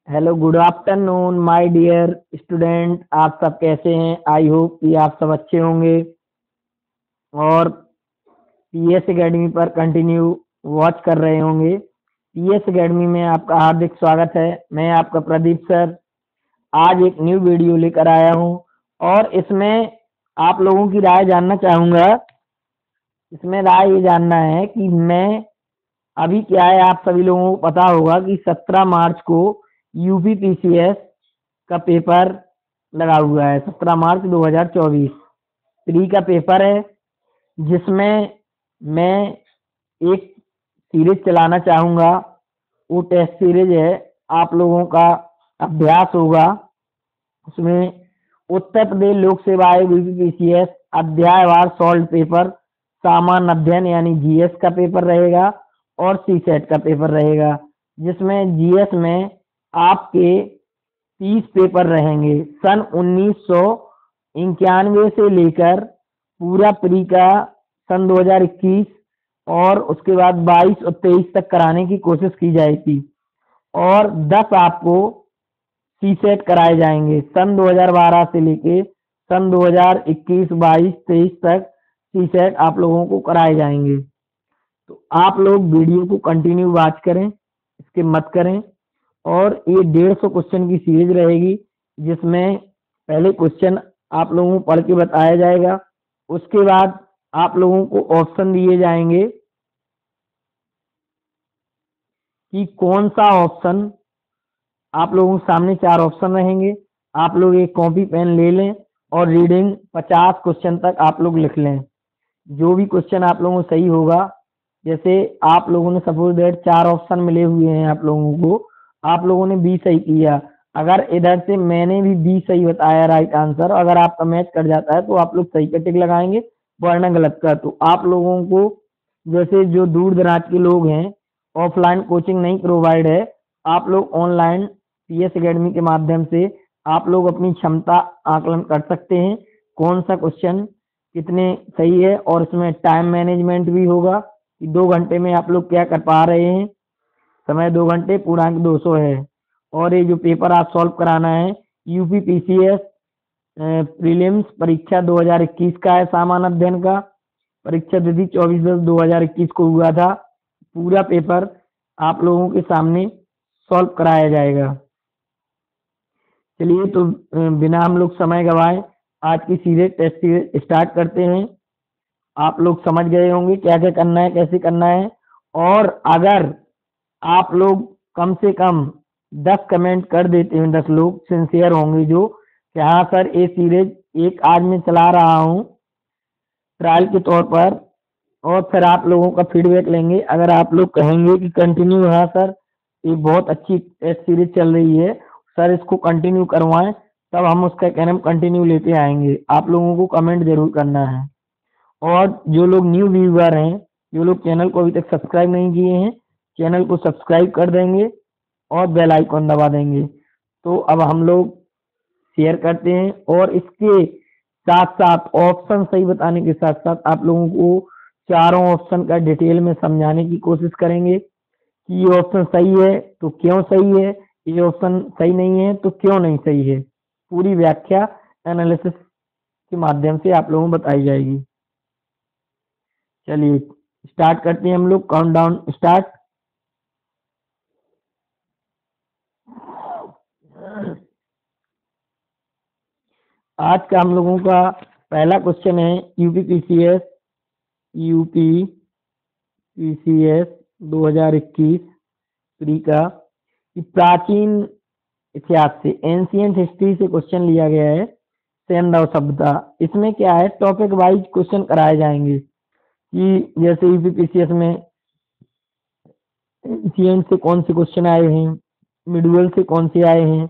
Hello, good afternoon my dear student. आप सब कैसे हैं? आई होप कि आप सब अच्छे होंगे और पीएस एकेडमी पर कंटिन्यू वॉच कर रहे होंगे। पीएस एकेडमी में आपका हार्दिक स्वागत है। मैं आपका प्रदीप सर आज एक न्यू वीडियो लेकर आया हूं और इसमें आप लोगों की राय जानना चाहूँगा। इसमें राय ये जानना है कि मैं अभी क्या है, आप सभी लोगों को पता होगा कि 17 मार्च को यूपी पीसीएस का पेपर लगा हुआ है। 17 मार्च 2024 प्री का पेपर है, जिसमें मैं एक सीरीज चलाना चाहूँगा। वो टेस्ट सीरीज है, आप लोगों का अभ्यास होगा। उसमें उत्तर प्रदेश लोक सेवा आयोग यूपी पीसीएस अध्यायवार सॉल्व पेपर, सामान्य अध्ययन यानी जीएस का पेपर रहेगा और सीसेट का पेपर रहेगा, जिसमें जीएस में आपके 30 पेपर रहेंगे। सन 1991 से लेकर पूरा प्री का सन 2021 और उसके बाद 22 और 23 तक कराने की कोशिश की जाएगी और 10 आपको सीसेट कराए जाएंगे। सन 2012 से लेके सन 2021, 22, 23 तक सीसेट आप लोगों को कराए जाएंगे। तो आप लोग वीडियो को कंटिन्यू वॉच करें, इसके मत करें। और ये 150 क्वेश्चन की सीरीज रहेगी, जिसमें पहले क्वेश्चन आप लोगों को पढ़ के बताया जाएगा। उसके बाद आप लोगों को ऑप्शन दिए जाएंगे कि कौन सा ऑप्शन, आप लोगों के सामने 4 ऑप्शन रहेंगे। आप लोग एक कॉपी पेन ले लें और रीडिंग 50 क्वेश्चन तक आप लोग लिख लें। जो भी क्वेश्चन आप लोगों को सही होगा, जैसे आप लोगों ने सपोज दैट 4 ऑप्शन मिले हुए हैं आप लोगों को, आप लोगों ने बी सही किया। अगर इधर से मैंने भी बी सही बताया राइट आंसर, अगर आपका मैच कर जाता है तो आप लोग सही का टिक लगाएंगे, वरना गलत का। तो आप लोगों को, जैसे जो दूर दराज के लोग हैं, ऑफलाइन कोचिंग नहीं प्रोवाइड है, आप लोग ऑनलाइन पीएस एकेडमी के माध्यम से आप लोग अपनी क्षमता आकलन कर सकते हैं, कौन सा क्वेश्चन कितने सही है। और इसमें टाइम मैनेजमेंट भी होगा कि 2 घंटे में आप लोग क्या कर पा रहे हैं। समय 2 घंटे, पूर्णांक 200 है। और ये जो पेपर आप सॉल्व कराना है, यूपी पीसीएस प्रीलिम्स परीक्षा 2021 का है, सामान्य अध्ययन का। परीक्षा तिथि 24/10/2021 को हुआ था। पूरा पेपर आप लोगों के सामने सॉल्व कराया जाएगा। चलिए, तो बिना हम लोग समय गवाए आज की सीरीज टेस्ट सीरीज स्टार्ट करते हैं। आप लोग समझ गए होंगे क्या क्या करना है, कैसे करना है। और अगर आप लोग कम से कम 10 कमेंट कर देते हैं, 10 लोग सिंसियर होंगे जो कि हाँ सर ये सीरीज एक आज मैं चला रहा हूँ ट्रायल के तौर पर, और फिर आप लोगों का फीडबैक लेंगे। अगर आप लोग कहेंगे कि कंटिन्यू, हाँ सर ये बहुत अच्छी टेस्ट सीरीज चल रही है सर, इसको कंटिन्यू करवाएं, तब हम उसका कहना कंटिन्यू लेते आएंगे। आप लोगों को कमेंट जरूर करना है। और जो लोग न्यू व्यूअर हैं, जो लोग चैनल को अभी तक सब्सक्राइब नहीं किए हैं, चैनल को सब्सक्राइब कर देंगे और बेल आइकॉन दबा देंगे। तो अब हम लोग शेयर करते हैं और इसके साथ साथ ऑप्शन सही बताने के साथ साथ आप लोगों को चारों ऑप्शन का डिटेल में समझाने की कोशिश करेंगे कि ये ऑप्शन सही है तो क्यों सही है, ये ऑप्शन सही नहीं है तो क्यों नहीं सही है। पूरी व्याख्या एनालिसिस के माध्यम से आप लोगों को बताई जाएगी। चलिए स्टार्ट करते हैं हम लोग। Countdown start. आज का हम लोगों का पहला क्वेश्चन है यूपी पीसीएस 2021 प्री का, कि प्राचीन इतिहास से, एंशियंट हिस्ट्री से क्वेश्चन लिया गया है। सेंधव सभ्यता, इसमें क्या है, टॉपिक वाइज क्वेश्चन कराए जाएंगे कि जैसे यूपी पीसीएस में एंशियंट से कौन से क्वेश्चन आए हैं, मिडुअल से कौन से आए हैं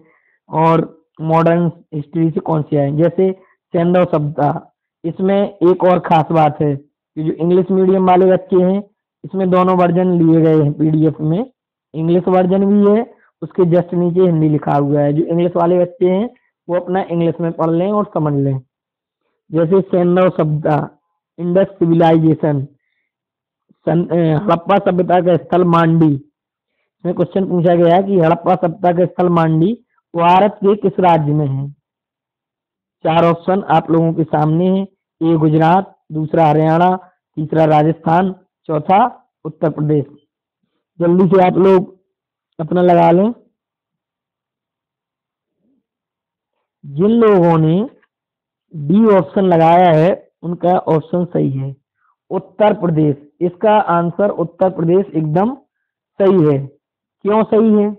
और मॉडर्न हिस्ट्री से कौन से आए हैं। जैसे सेंधव सभ्यता, इसमें एक और खास बात है कि जो इंग्लिश मीडियम वाले बच्चे हैं, इसमें दोनों वर्जन लिए गए हैं पीडीएफ में। इंग्लिश वर्जन भी है, उसके जस्ट नीचे हिंदी लिखा हुआ है। जो इंग्लिश वाले बच्चे हैं वो अपना इंग्लिश में पढ़ लें और समझ लें। जैसे सेंधव सभ्यता, इंडस सिविलाइजेशन, हड़प्पा सभ्यता का स्थल मांडी, में क्वेश्चन पूछा गया कि हड़प्पा सभ्यता का स्थल मांडी भारत के किस राज्य में है? 4 ऑप्शन आप लोगों के सामने है। ए गुजरात, दूसरा हरियाणा, तीसरा राजस्थान, चौथा उत्तर प्रदेश। जल्दी से आप लोग अपना लगा लें। जिन लोगों ने डी ऑप्शन लगाया है उनका ऑप्शन सही है, उत्तर प्रदेश। इसका आंसर उत्तर प्रदेश एकदम सही है। क्यों सही है,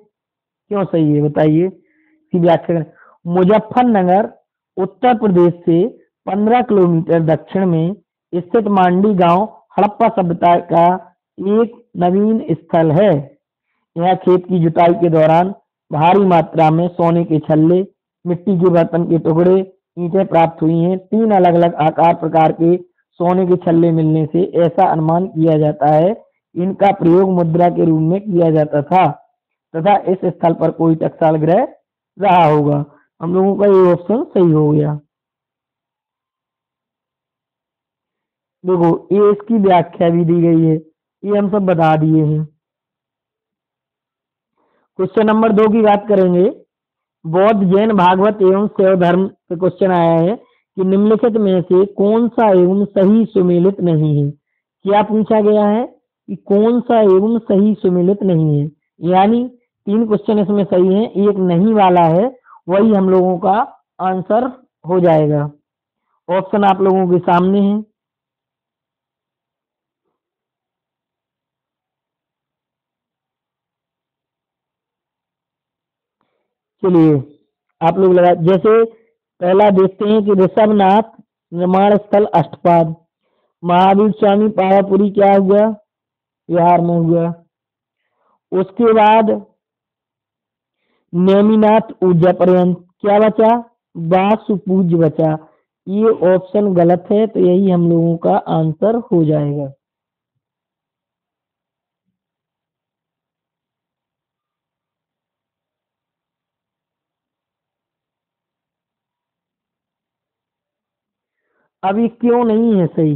क्यों सही है बताइए, इसकी व्याख्या करें। मुजफ्फरनगर उत्तर प्रदेश से 15 किलोमीटर दक्षिण में स्थित मांडी गांव हड़प्पा सभ्यता का एक नवीन स्थल है। यहाँ खेत की जुताई के दौरान भारी मात्रा में सोने के छल्ले, मिट्टी के बर्तन के टुकड़े, ईंटें प्राप्त हुई हैं। 3 अलग अलग आकार प्रकार के सोने के छल्ले मिलने से ऐसा अनुमान किया जाता है इनका प्रयोग मुद्रा के रूप में किया जाता था तथा इस स्थल पर कोई टकसाल ग्रह रहा होगा। हम लोगों का ये ऑप्शन सही हो गया। देखो ये इसकी व्याख्या भी दी गई है, ये हम सब बता दिए हैं। क्वेश्चन नंबर 2 की बात करेंगे। बौद्ध, जैन, भागवत एवं शैव धर्म पे क्वेश्चन आया है कि निम्नलिखित में से कौन सा एवं सही सुमेलित नहीं है? क्या पूछा गया है कि कौन सा एवं सही सुमेलित नहीं है, यानी 3 क्वेश्चन इसमें सही है, एक नहीं वाला है, वही हम लोगों का आंसर हो जाएगा। ऑप्शन आप लोगों के सामने है। चलिए आप लोग लगा, जैसे पहला देखते हैं कि ऋषभनाथ निर्माण स्थल अष्टपाद, महावीर स्वामी पावापुरी क्या हुआ, बिहार में हुआ। उसके बाद नेमिनाथ ऊर्जा पर्यंत क्या बचा, वासुपूज्य बचा। ये ऑप्शन गलत है, तो यही हम लोगों का आंसर हो जाएगा। अब ये क्यों नहीं है सही,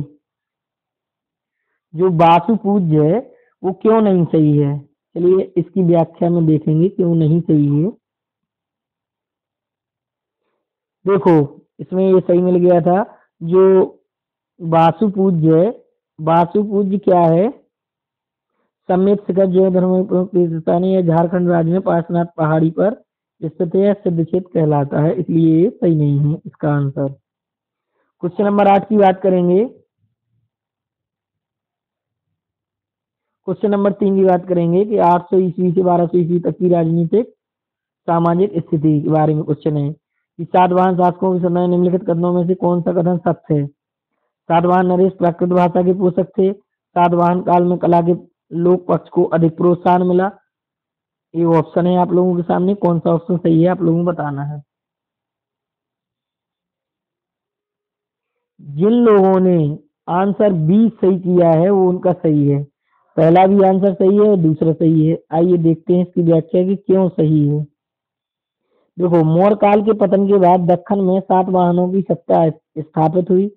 जो वासु पूज्य है वो क्यों नहीं सही है? चलिए इसकी व्याख्या में देखेंगे क्यों नहीं सही है। देखो इसमें ये सही मिल गया था, जो वासु पूज्य है, वासु पूज्य क्या है, सम्यक शिखर जैन धर्म तीर्थस्थानी है, झारखंड राज्य में पार्श्वनाथ पहाड़ी पर स्थित है, सिद्ध क्षेत्र कहलाता है, इसलिए ये सही नहीं है इसका आंसर। क्वेश्चन नंबर 8 की बात करेंगे। क्वेश्चन नंबर 3 की बात करेंगे कि 800 ईस्वी से 1200 ईस्वी तक की राजनीतिक सामाजिक स्थिति के बारे में क्वेश्चन है कि सातवाहन शासकों के समय निम्नलिखित कथनों में से कौन सा कथन सत्य है? सातवाहन नरेश प्राकृत भाषा के पोषक थे। सातवाहन काल में कला के लोक पक्ष को अधिक प्रोत्साहन मिला। ये ऑप्शन है आप लोगों के सामने, कौन सा ऑप्शन सही है आप लोगों को बताना है। जिन लोगों ने आंसर बी सही किया है वो उनका सही है, पहला भी आंसर सही है और दूसरा सही है। आइए देखते हैं इसकी व्याख्या कि क्यों सही है। देखो मौर्य काल के पतन के बाद दक्कन में सातवाहनों की सत्ता स्थापित हुई।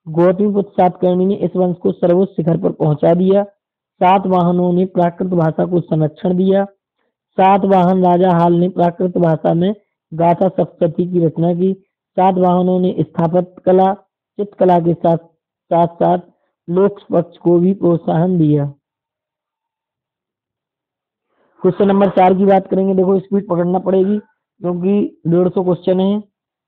गौतमीपुत्र सातकर्णी ने इस वंश को सर्वोच्च शिखर पर पहुंचा दिया। सातवाहनों ने प्राकृत भाषा को संरक्षण दिया। सातवाहन राजा हाल ने प्राकृत भाषा में गाथा सप्तशती की रचना की। सातवाहनों ने स्थापत्य कला, चित्रकला के साथ साथ साथ लोक पक्ष को भी प्रोत्साहन दिया। क्वेश्चन नंबर 4 की बात करेंगे। देखो स्पीड पकड़ना पड़ेगी क्योंकि 150 क्वेश्चन है,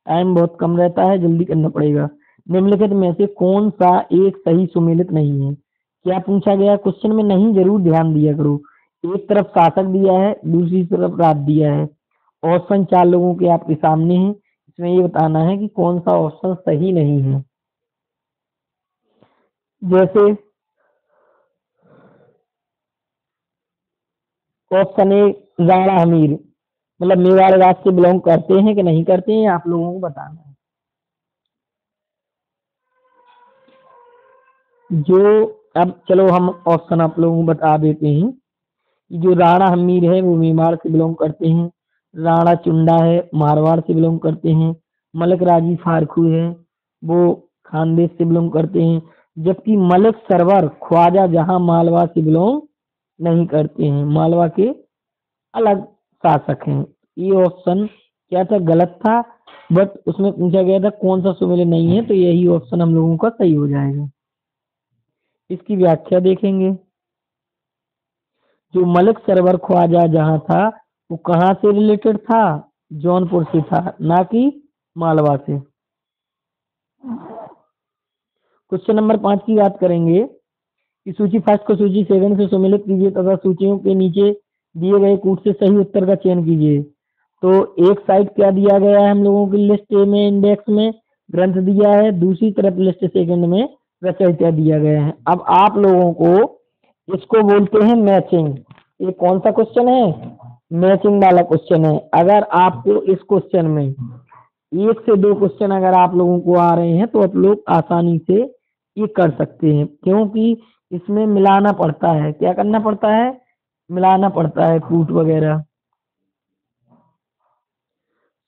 टाइम बहुत कम रहता है, जल्दी करना पड़ेगा। निम्नलिखित में से कौन सा एक सही सुमेलित नहीं है? क्या पूछा गया क्वेश्चन में, नहीं जरूर ध्यान दिया करो। एक तरफ शासक दिया है, दूसरी तरफ राज दिया है। ऑप्शन 4 लोगों के आपके सामने है, इसमें ये बताना है कि कौन सा ऑप्शन सही नहीं है। जैसे ऑप्शन ए राणा हमीर, मतलब मेवाड़ राज से बिलोंग करते हैं कि नहीं करते हैं, आप लोगों को बताना है। जो अब चलो हम ऑप्शन आप लोगों को बता देते हैं कि जो राणा हमीर है वो मेवाड़ से बिलोंग करते हैं। राणा चुंडा है, मारवाड़ से बिलोंग करते हैं। मलिक राजी फारखू है, वो खानदेश से बिलोंग करते हैं। जबकि मलिक सरवर ख्वाजा जहां मालवा से बिलोंग नहीं करते हैं, मालवा के अलग शासक हैं। ये ऑप्शन क्या था, गलत था, बट उसमें पूछा गया था कौन सा सुमेलित नहीं है, तो यही ऑप्शन हम लोगों का सही हो जाएगा। इसकी व्याख्या देखेंगे। जो मलिक सरवर ख्वाजा जहां था वो कहाँ से रिलेटेड था, जौनपुर से था, ना कि मालवा से। क्वेश्चन नंबर 5 की बात करेंगे कि सूची फर्स्ट को सूची 7 से सम्मिलित कीजिए तथा सूचियों के नीचे दिए गए कूट से सही उत्तर का चयन कीजिए। तो एक साइड क्या दिया गया है हम लोगों की लिस्ट ए में, इंडेक्स में ग्रंथ दिया है, दूसरी तरफ लिस्ट सेकंड में रचयिता दिया गया है। अब आप लोगों को इसको बोलते हैं मैचिंग। ये कौन सा क्वेश्चन है, मैचिंग वाला क्वेश्चन है। अगर आपको इस क्वेश्चन में 1 से 2 क्वेश्चन अगर आप लोगों को आ रहे हैं तो आप लोग आसानी से ये कर सकते हैं, क्योंकि इसमें मिलाना पड़ता है। क्या करना पड़ता है, मिलाना पड़ता है कूट वगैरह।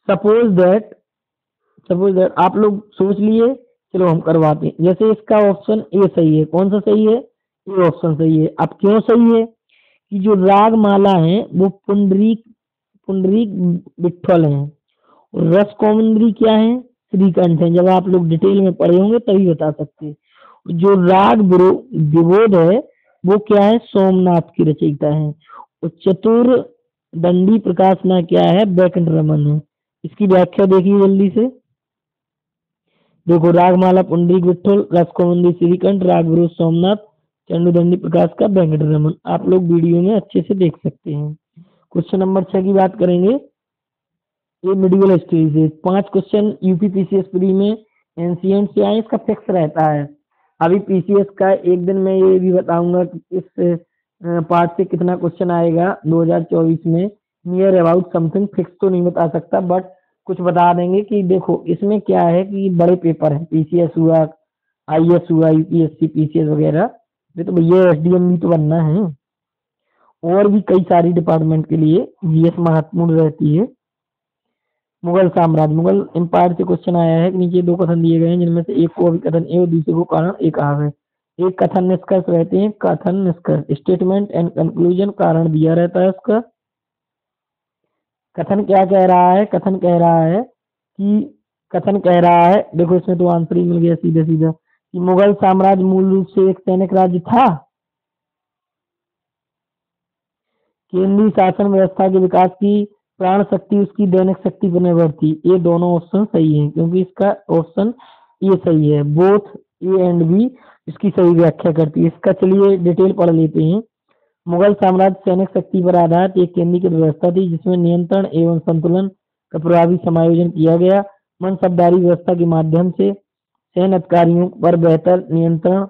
सपोज दैट आप लोग सोच लिए, चलो हम करवाते हैं। जैसे इसका ऑप्शन ए सही है, कौन सा सही है, ये ऑप्शन सही है। अब क्यों सही है कि जो राग माला है वो पुंडरीक पुंडरीक विट्ठल है, और रस कौमुदी क्या है, श्रीकंठ है। जब आप लोग डिटेल में पढ़े होंगे तभी बता सकते हैं। जो राग विबोध है वो क्या है, सोमनाथ की रचयिता है। और चतुर दंडी प्रकाशना क्या है, वेंकट रमन है। इसकी व्याख्या देखिए जल्दी से। देखो, रागमाला पुंडरीक विट्ठल, रसकोमंदी श्रीकंठ, राग विरोध सोमनाथ, चंडूदंडी प्रकाश का वेंकट रमन। आप लोग वीडियो में अच्छे से देख सकते हैं। क्वेश्चन नंबर 6 की बात करेंगे। ये मिडिवल हिस्ट्री से 5 क्वेश्चन यूपी पीसीएस प्री में एंशिएंट से आए, इसका फिक्स रहता है। अभी पीसीएस का एक दिन मैं ये भी बताऊंगा कि इस पार्ट से कितना क्वेश्चन आएगा 2024 में। नियर अबाउट समथिंग फिक्स तो नहीं बता सकता, बट कुछ बता देंगे कि देखो इसमें क्या है कि बड़े पेपर है, पीसीएस हुआ, आईएएस हुआ, यूपीएससी पीसीएस वगैरह, ये तो भैया एसडीएम भी तो बनना है। और भी कई सारी डिपार्टमेंट के लिए जीएस महत्वपूर्ण रहती है। मुगल साम्राज्य, मुगल एम्पायर से क्वेश्चन आया है कि नीचे 2 कथन दिए गए हैं जिनमें से एक को अभिकथन ए और दूसरे को कारण ए कहा है। एक कथन निष्कर्ष रहते हैं, कथन निष्कर्ष स्टेटमेंट एंड कंक्लूजन, कारण दिया रहता है उसका। कथन क्या कह रहा है, कथन कह रहा है, देखो इसमें तो आंसर ही मिल गया सीधे सीधा कि मुगल साम्राज्य मूल रूप से एक सैनिक राज्य था। केंद्रीय शासन व्यवस्था के विकास की प्राण शक्ति उसकी दैनिक शक्ति पर निर्भर थी। ये दोनों ऑप्शन सही हैं, क्योंकि इसका ऑप्शन ये सही है। बोथ ए एंड बी इसकी सही व्याख्या करती है। इसका चलिए डिटेल पढ़ लेते हैं। मुगल साम्राज्य सैनिक शक्ति पर आधारित एक केंद्रीकृत व्यवस्था थी जिसमें नियंत्रण एवं संतुलन का प्रभावी समायोजन किया गया। मनसबदारी व्यवस्था के माध्यम से सैन्य अधिकारियों पर बेहतर नियंत्रण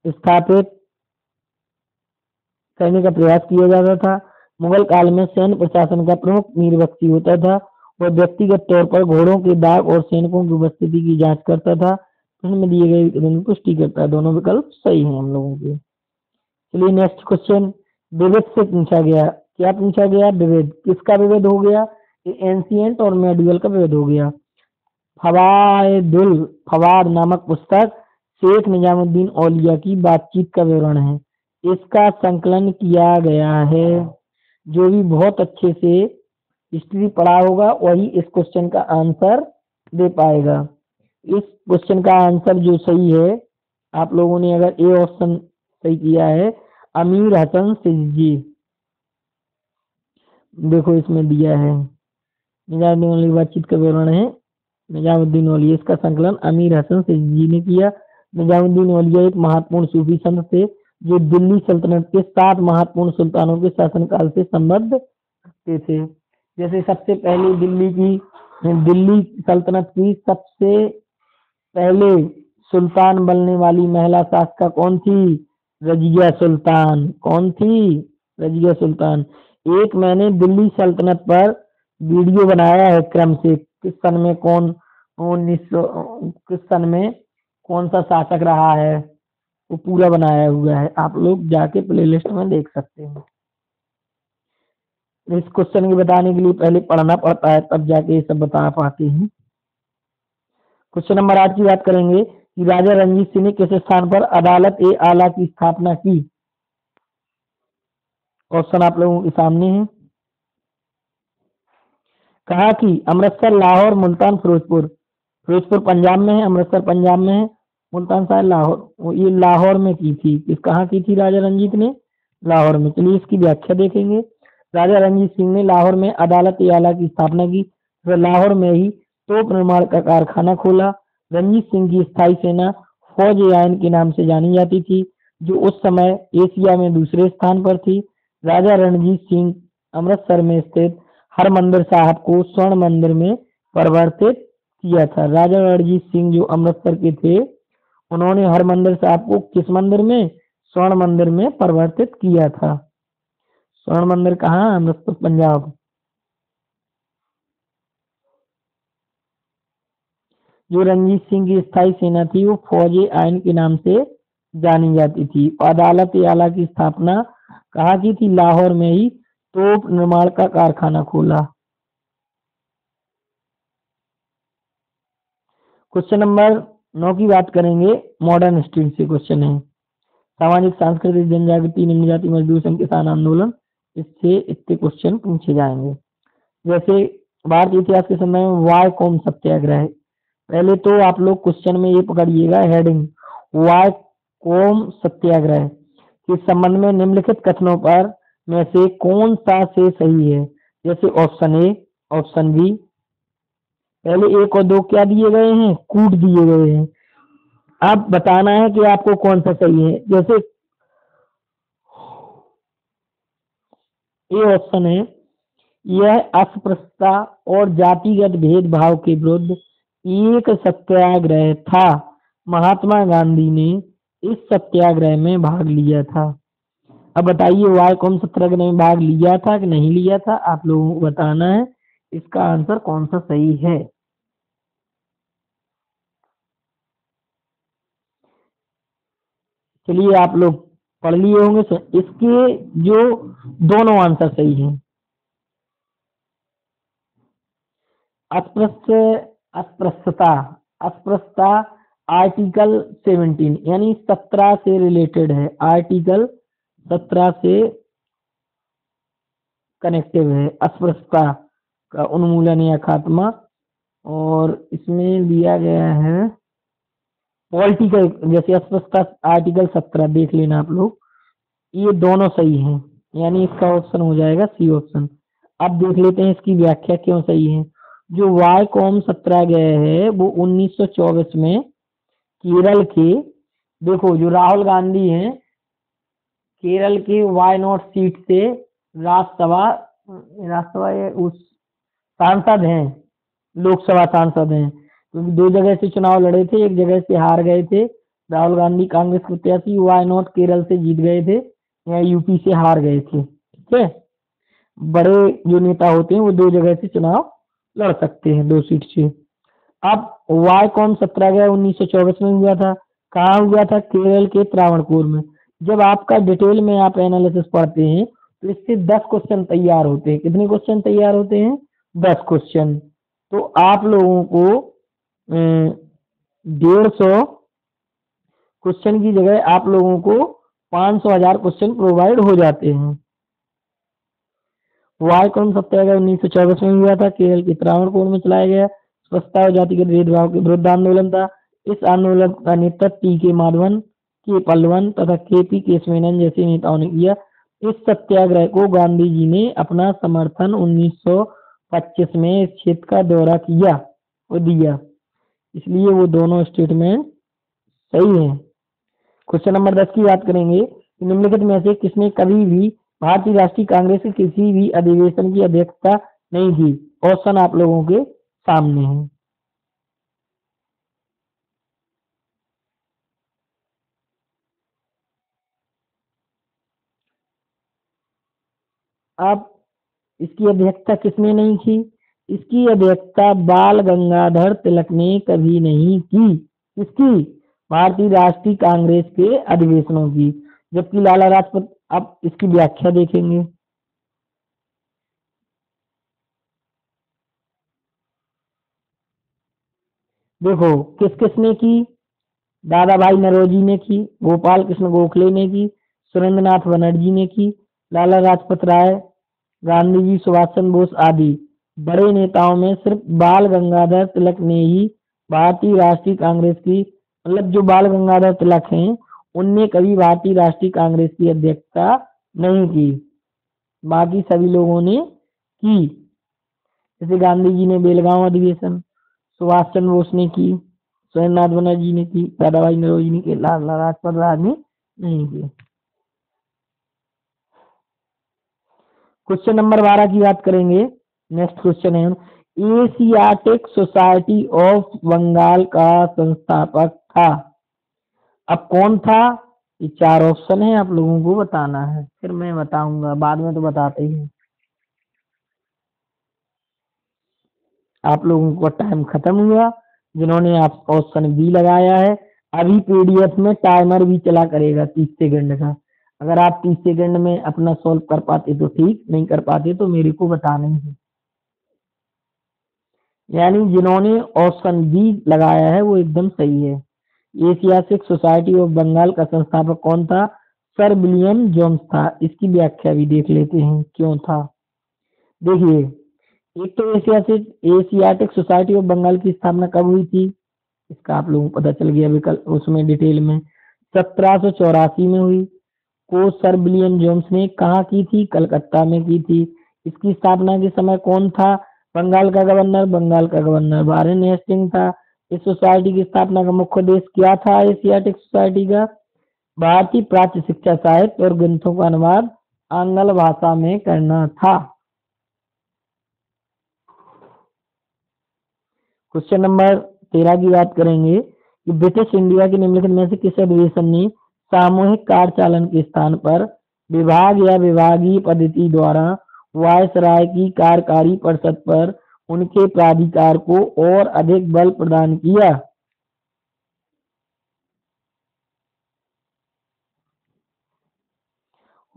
स्थापित करने का प्रयास किया जाता था। मुगल काल में सैन्य प्रशासन का प्रमुख मीर बख्शी होता था। वह व्यक्तिगत तौर पर घोड़ों के दाग और सैनिकों की उपस्थिति की जांच करता था। इसमें दिए गए विकल्प की पुष्टि करता है। दोनों विकल्प सही हैं हम लोगों के। चलिए नेक्स्ट क्वेश्चन विविध से पूछा गया। क्या पूछा गया, विविध। किसका विविध हो गया, एंशिएंट और मेडिवल का विविध हो गया। फवाद नामक पुस्तक शेख निजामुद्दीन औलिया की बातचीत का विवरण है। इसका संकलन किया गया है। जो भी बहुत अच्छे से हिस्ट्री पढ़ा होगा वही इस क्वेश्चन का आंसर दे पाएगा। इस क्वेश्चन का आंसर जो सही है, आप लोगों ने अगर ए ऑप्शन सही किया है, अमीर हसन सिद्दीकी। देखो इसमें दिया है निजामुद्दीन औलिया बातचीत का विवरण है, निजामुद्दीन औलिया। इसका संकलन अमीर हसन सिद्दीकी ने किया। निजामुद्दीन औलिया एक महत्वपूर्ण सूफी संत थे जो दिल्ली सल्तनत के 7 महत्वपूर्ण सुल्तानों के शासनकाल से संबद्ध रखते थे। जैसे सबसे पहले दिल्ली सल्तनत की सबसे पहले सुल्तान बनने वाली महिला शासिका कौन थी, रजिया सुल्तान। कौन थी, रजिया सुल्तान। एक मैंने दिल्ली सल्तनत पर वीडियो बनाया है क्रम से, किस सन में किस सन में कौन सा शासक रहा है, वो पूरा बनाया हुआ है। आप लोग जाके प्लेलिस्ट में देख सकते हैं। इस क्वेश्चन के बताने के लिए पहले पढ़ना पड़ता है, तब जाके ये सब बता पाते हैं। क्वेश्चन नंबर 8 की बात करेंगे कि राजा रंजीत सिंह ने किस स्थान पर अदालत ए आला की स्थापना की। ऑप्शन आप लोगों के सामने है। कहा कि अमृतसर, लाहौर, मुल्तान, फिरोजपुर। फिरोजपुर पंजाब में है, अमृतसर पंजाब में है, मुल्तान साहिब लाहौर। ये लाहौर में की थी। इस कहाँ की थी राजा रंजीत ने? लाहौर में। चलिए इसकी व्याख्या देखेंगे। राजा रंजीत सिंह ने लाहौर में अदालत आला की स्थापना की। वह लाहौर में ही तोप निर्माण का कारखाना खोला। रंजीत सिंह की स्थायी सेना फौज आयन के नाम से जानी जाती थी, जो उस समय एशिया में दूसरे स्थान पर थी। राजा रणजीत सिंह अमृतसर में स्थित हरमंदिर साहब को स्वर्ण मंदिर में परिवर्तित किया था। राजा रणजीत सिंह जो अमृतसर के थे, उन्होंने हरमंदिर साहब को किस मंदिर में? स्वर्ण मंदिर में परिवर्तित किया था। स्वर्ण मंदिर कहाँ? अमृतसर पंजाब। जो रंजीत सिंह की स्थायी सेना थी वो फौज आयन के नाम से जानी जाती थी। अदालत आला की स्थापना कहाँ की थी? लाहौर में ही तोप निर्माण का कारखाना खोला। क्वेश्चन नंबर 9 की बात करेंगे। मॉडर्न स्टडी से क्वेश्चन है। सामाजिक सांस्कृतिक जनजागृति, निम्न जाति मजदूर संघ, किसान आंदोलन, इससे इतने क्वेश्चन पूछे जाएंगे। जैसे भारतीय इतिहास के समय में वाय कौम सत्याग्रह। पहले तो आप लोग क्वेश्चन में ये पकड़िएगा हेडिंग, वाय कौम सत्याग्रह के संबंध में निम्नलिखित कथनों पर में से कौन सा से सही है? जैसे ऑप्शन ए, ऑप्शन बी। पहले 1 और 2 क्या दिए गए हैं? कूट दिए गए हैं। अब बताना है कि आपको कौन सा सही है। जैसे ए ऑप्शन है, यह अस्पृश्यता और जातिगत भेदभाव के विरुद्ध एक सत्याग्रह था। महात्मा गांधी ने इस सत्याग्रह में भाग लिया था। अब बताइए वाय कौन सत्याग्रह में भाग लिया था कि नहीं लिया था? आप लोगों को बताना है इसका आंसर कौन सा सही है। चलिए आप लोग पढ़ लिए होंगे, इसके जो दोनों आंसर सही हैं। अस्पृश्य, अस्पृश्यता, अस्पृश्यता आर्टिकल 17 यानी 17 से रिलेटेड है। आर्टिकल 17 से कनेक्टिव है अस्पृश्यता का उन्मूलन या खात्मा। और इसमें दिया गया है पॉलिटिकल, जैसे अस्पृश्यता आर्टिकल 17 देख लेना आप लोग। ये दोनों सही हैं, यानी इसका ऑप्शन हो जाएगा सी ऑप्शन। अब देख लेते हैं इसकी व्याख्या क्यों सही है। जो वाय कॉम सत्याग्रह है वो 1924 में केरल के, देखो जो राहुल गांधी हैं केरल के वायनॉट सीट से राज्यसभा राज्यसभा ये उस सांसद हैं, लोकसभा सांसद हैं, क्योंकि 2 जगह से चुनाव लड़े थे, एक जगह से हार गए थे। राहुल गांधी कांग्रेस प्रत्याशी, वायनॉट केरल से जीत गए थे या यूपी से हार गए थे। ठीक है, बड़े जो नेता होते हैं वो 2 जगह से चुनाव लड़ सकते हैं, 2 सीट से। अब वाय कौन सत्याग्रह 1924 में हुआ था। कहाँ हुआ था? केरल के त्रावणकोर में। जब आपका डिटेल में आप एनालिसिस पढ़ते हैं तो इससे 10 क्वेश्चन तैयार होते हैं। कितने क्वेश्चन तैयार होते हैं? 10 क्वेश्चन। तो आप लोगों को 150 क्वेश्चन की जगह आप लोगों को 500,000 क्वेश्चन प्रोवाइड हो जाते हैं। वाय कौन सत्याग्रह 1924 में हुआ था, केरल के त्रावणकोर में चलाया गया। स्वच्छता और जातिगत भेदभाव के विरुद्ध आंदोलन था। इस आंदोलन का नेतृत्व टी.के. माधवन, के पल्लवन तथा के.पी. केशमेनन जैसे नेताओं ने किया। इस सत्याग्रह को गांधी जी ने अपना समर्थन 1925 में इस क्षेत्र का दौरा किया और दिया, इसलिए वो दोनों स्टेटमेंट सही है। क्वेश्चन नंबर 10 की बात करेंगे। निम्नलिखित में से किसने कभी भी भारतीय राष्ट्रीय कांग्रेस के किसी भी अधिवेशन की अध्यक्षता नहीं की? ऑप्शन आप लोगों के सामने है। अब इसकी अध्यक्षता किसने नहीं की? इसकी अध्यक्षता बाल गंगाधर तिलक ने कभी नहीं की। किसकी? भारतीय राष्ट्रीय कांग्रेस के अधिवेशनों की। जबकि लाला लाजपत, अब इसकी व्याख्या देखेंगे। देखो किस किसने की? दादा भाई नौरोजी ने की, गोपाल कृष्ण गोखले ने की, सुरेंद्रनाथ बनर्जी ने की, लाला लाजपत राय, गांधी जी, सुभाष चंद्र बोस आदि बड़े नेताओं में सिर्फ बाल गंगाधर तिलक ने ही भारतीय राष्ट्रीय कांग्रेस की, मतलब जो बाल गंगाधर तिलक हैं उनने कभी भारतीय राष्ट्रीय कांग्रेस की अध्यक्षता नहीं की, बाकी सभी लोगों ने की। जैसे गांधी जी ने बेलगांव अधिवेशन, सुभाष चंद्र बोस ने की, सुरेंद्रनाथ बनर्जी ने की, दादाभाई नौरोजी ने की, लाला लाजपत राय ने नहीं की। क्वेश्चन नंबर 12 की बात करेंगे। नेक्स्ट क्वेश्चन है, एशियाटिक सोसाइटी ऑफ बंगाल का संस्थापक था। अब कौन था? ये 4 ऑप्शन है, आप लोगों को बताना है, फिर मैं बताऊंगा, बाद में तो बताते ही हैं। आप लोगों का टाइम खत्म हुआ, जिन्होंने आप ऑप्शन बी लगाया है। अभी पीडीएफ में टाइमर भी चला करेगा 30 सेकंड का, अगर आप 30 सेकंड में अपना सॉल्व कर पाते तो ठीक, नहीं कर पाते तो मेरे को बताना ही है। यानी जिन्होंने ऑप्शन बी लगाया है वो एकदम सही है। एशियाटिक सोसाइटी ऑफ बंगाल का संस्थापक कौन था? सर विलियम जोन्स था। इसकी व्याख्या भी देख लेते हैं क्यों था। देखिए, एक तो एशियाटिक सोसाइटी ऑफ बंगाल की स्थापना कब हुई थी, इसका आप लोगों को पता चल गया विकल्प उसमें डिटेल में। 1784 में हुई। को सर विलियम जोन्स ने कहाँ की थी? कलकत्ता में की थी। इसकी स्थापना के समय कौन था बंगाल का गवर्नर? बंगाल का गवर्नर वारेन हेस्टिंग था। इस सोसाइटी की स्थापना का मुख्य उद्देश्य क्या था? एशियाटिक सोसाइटी का भारतीय प्राच्य शिक्षा, साहित्य और ग्रंथों का अनुवाद आंग्ल भाषा में करना था। क्वेश्चन नंबर 13 की बात करेंगे कि ब्रिटिश इंडिया के निम्नलिखित में से किस अधिवेशन ने सामूहिक कार के स्थान पर विभाग या विभागीय पद्धति द्वारा वायसराय की कार्यकारी परिषद पर उनके प्राधिकार को और अधिक बल प्रदान किया?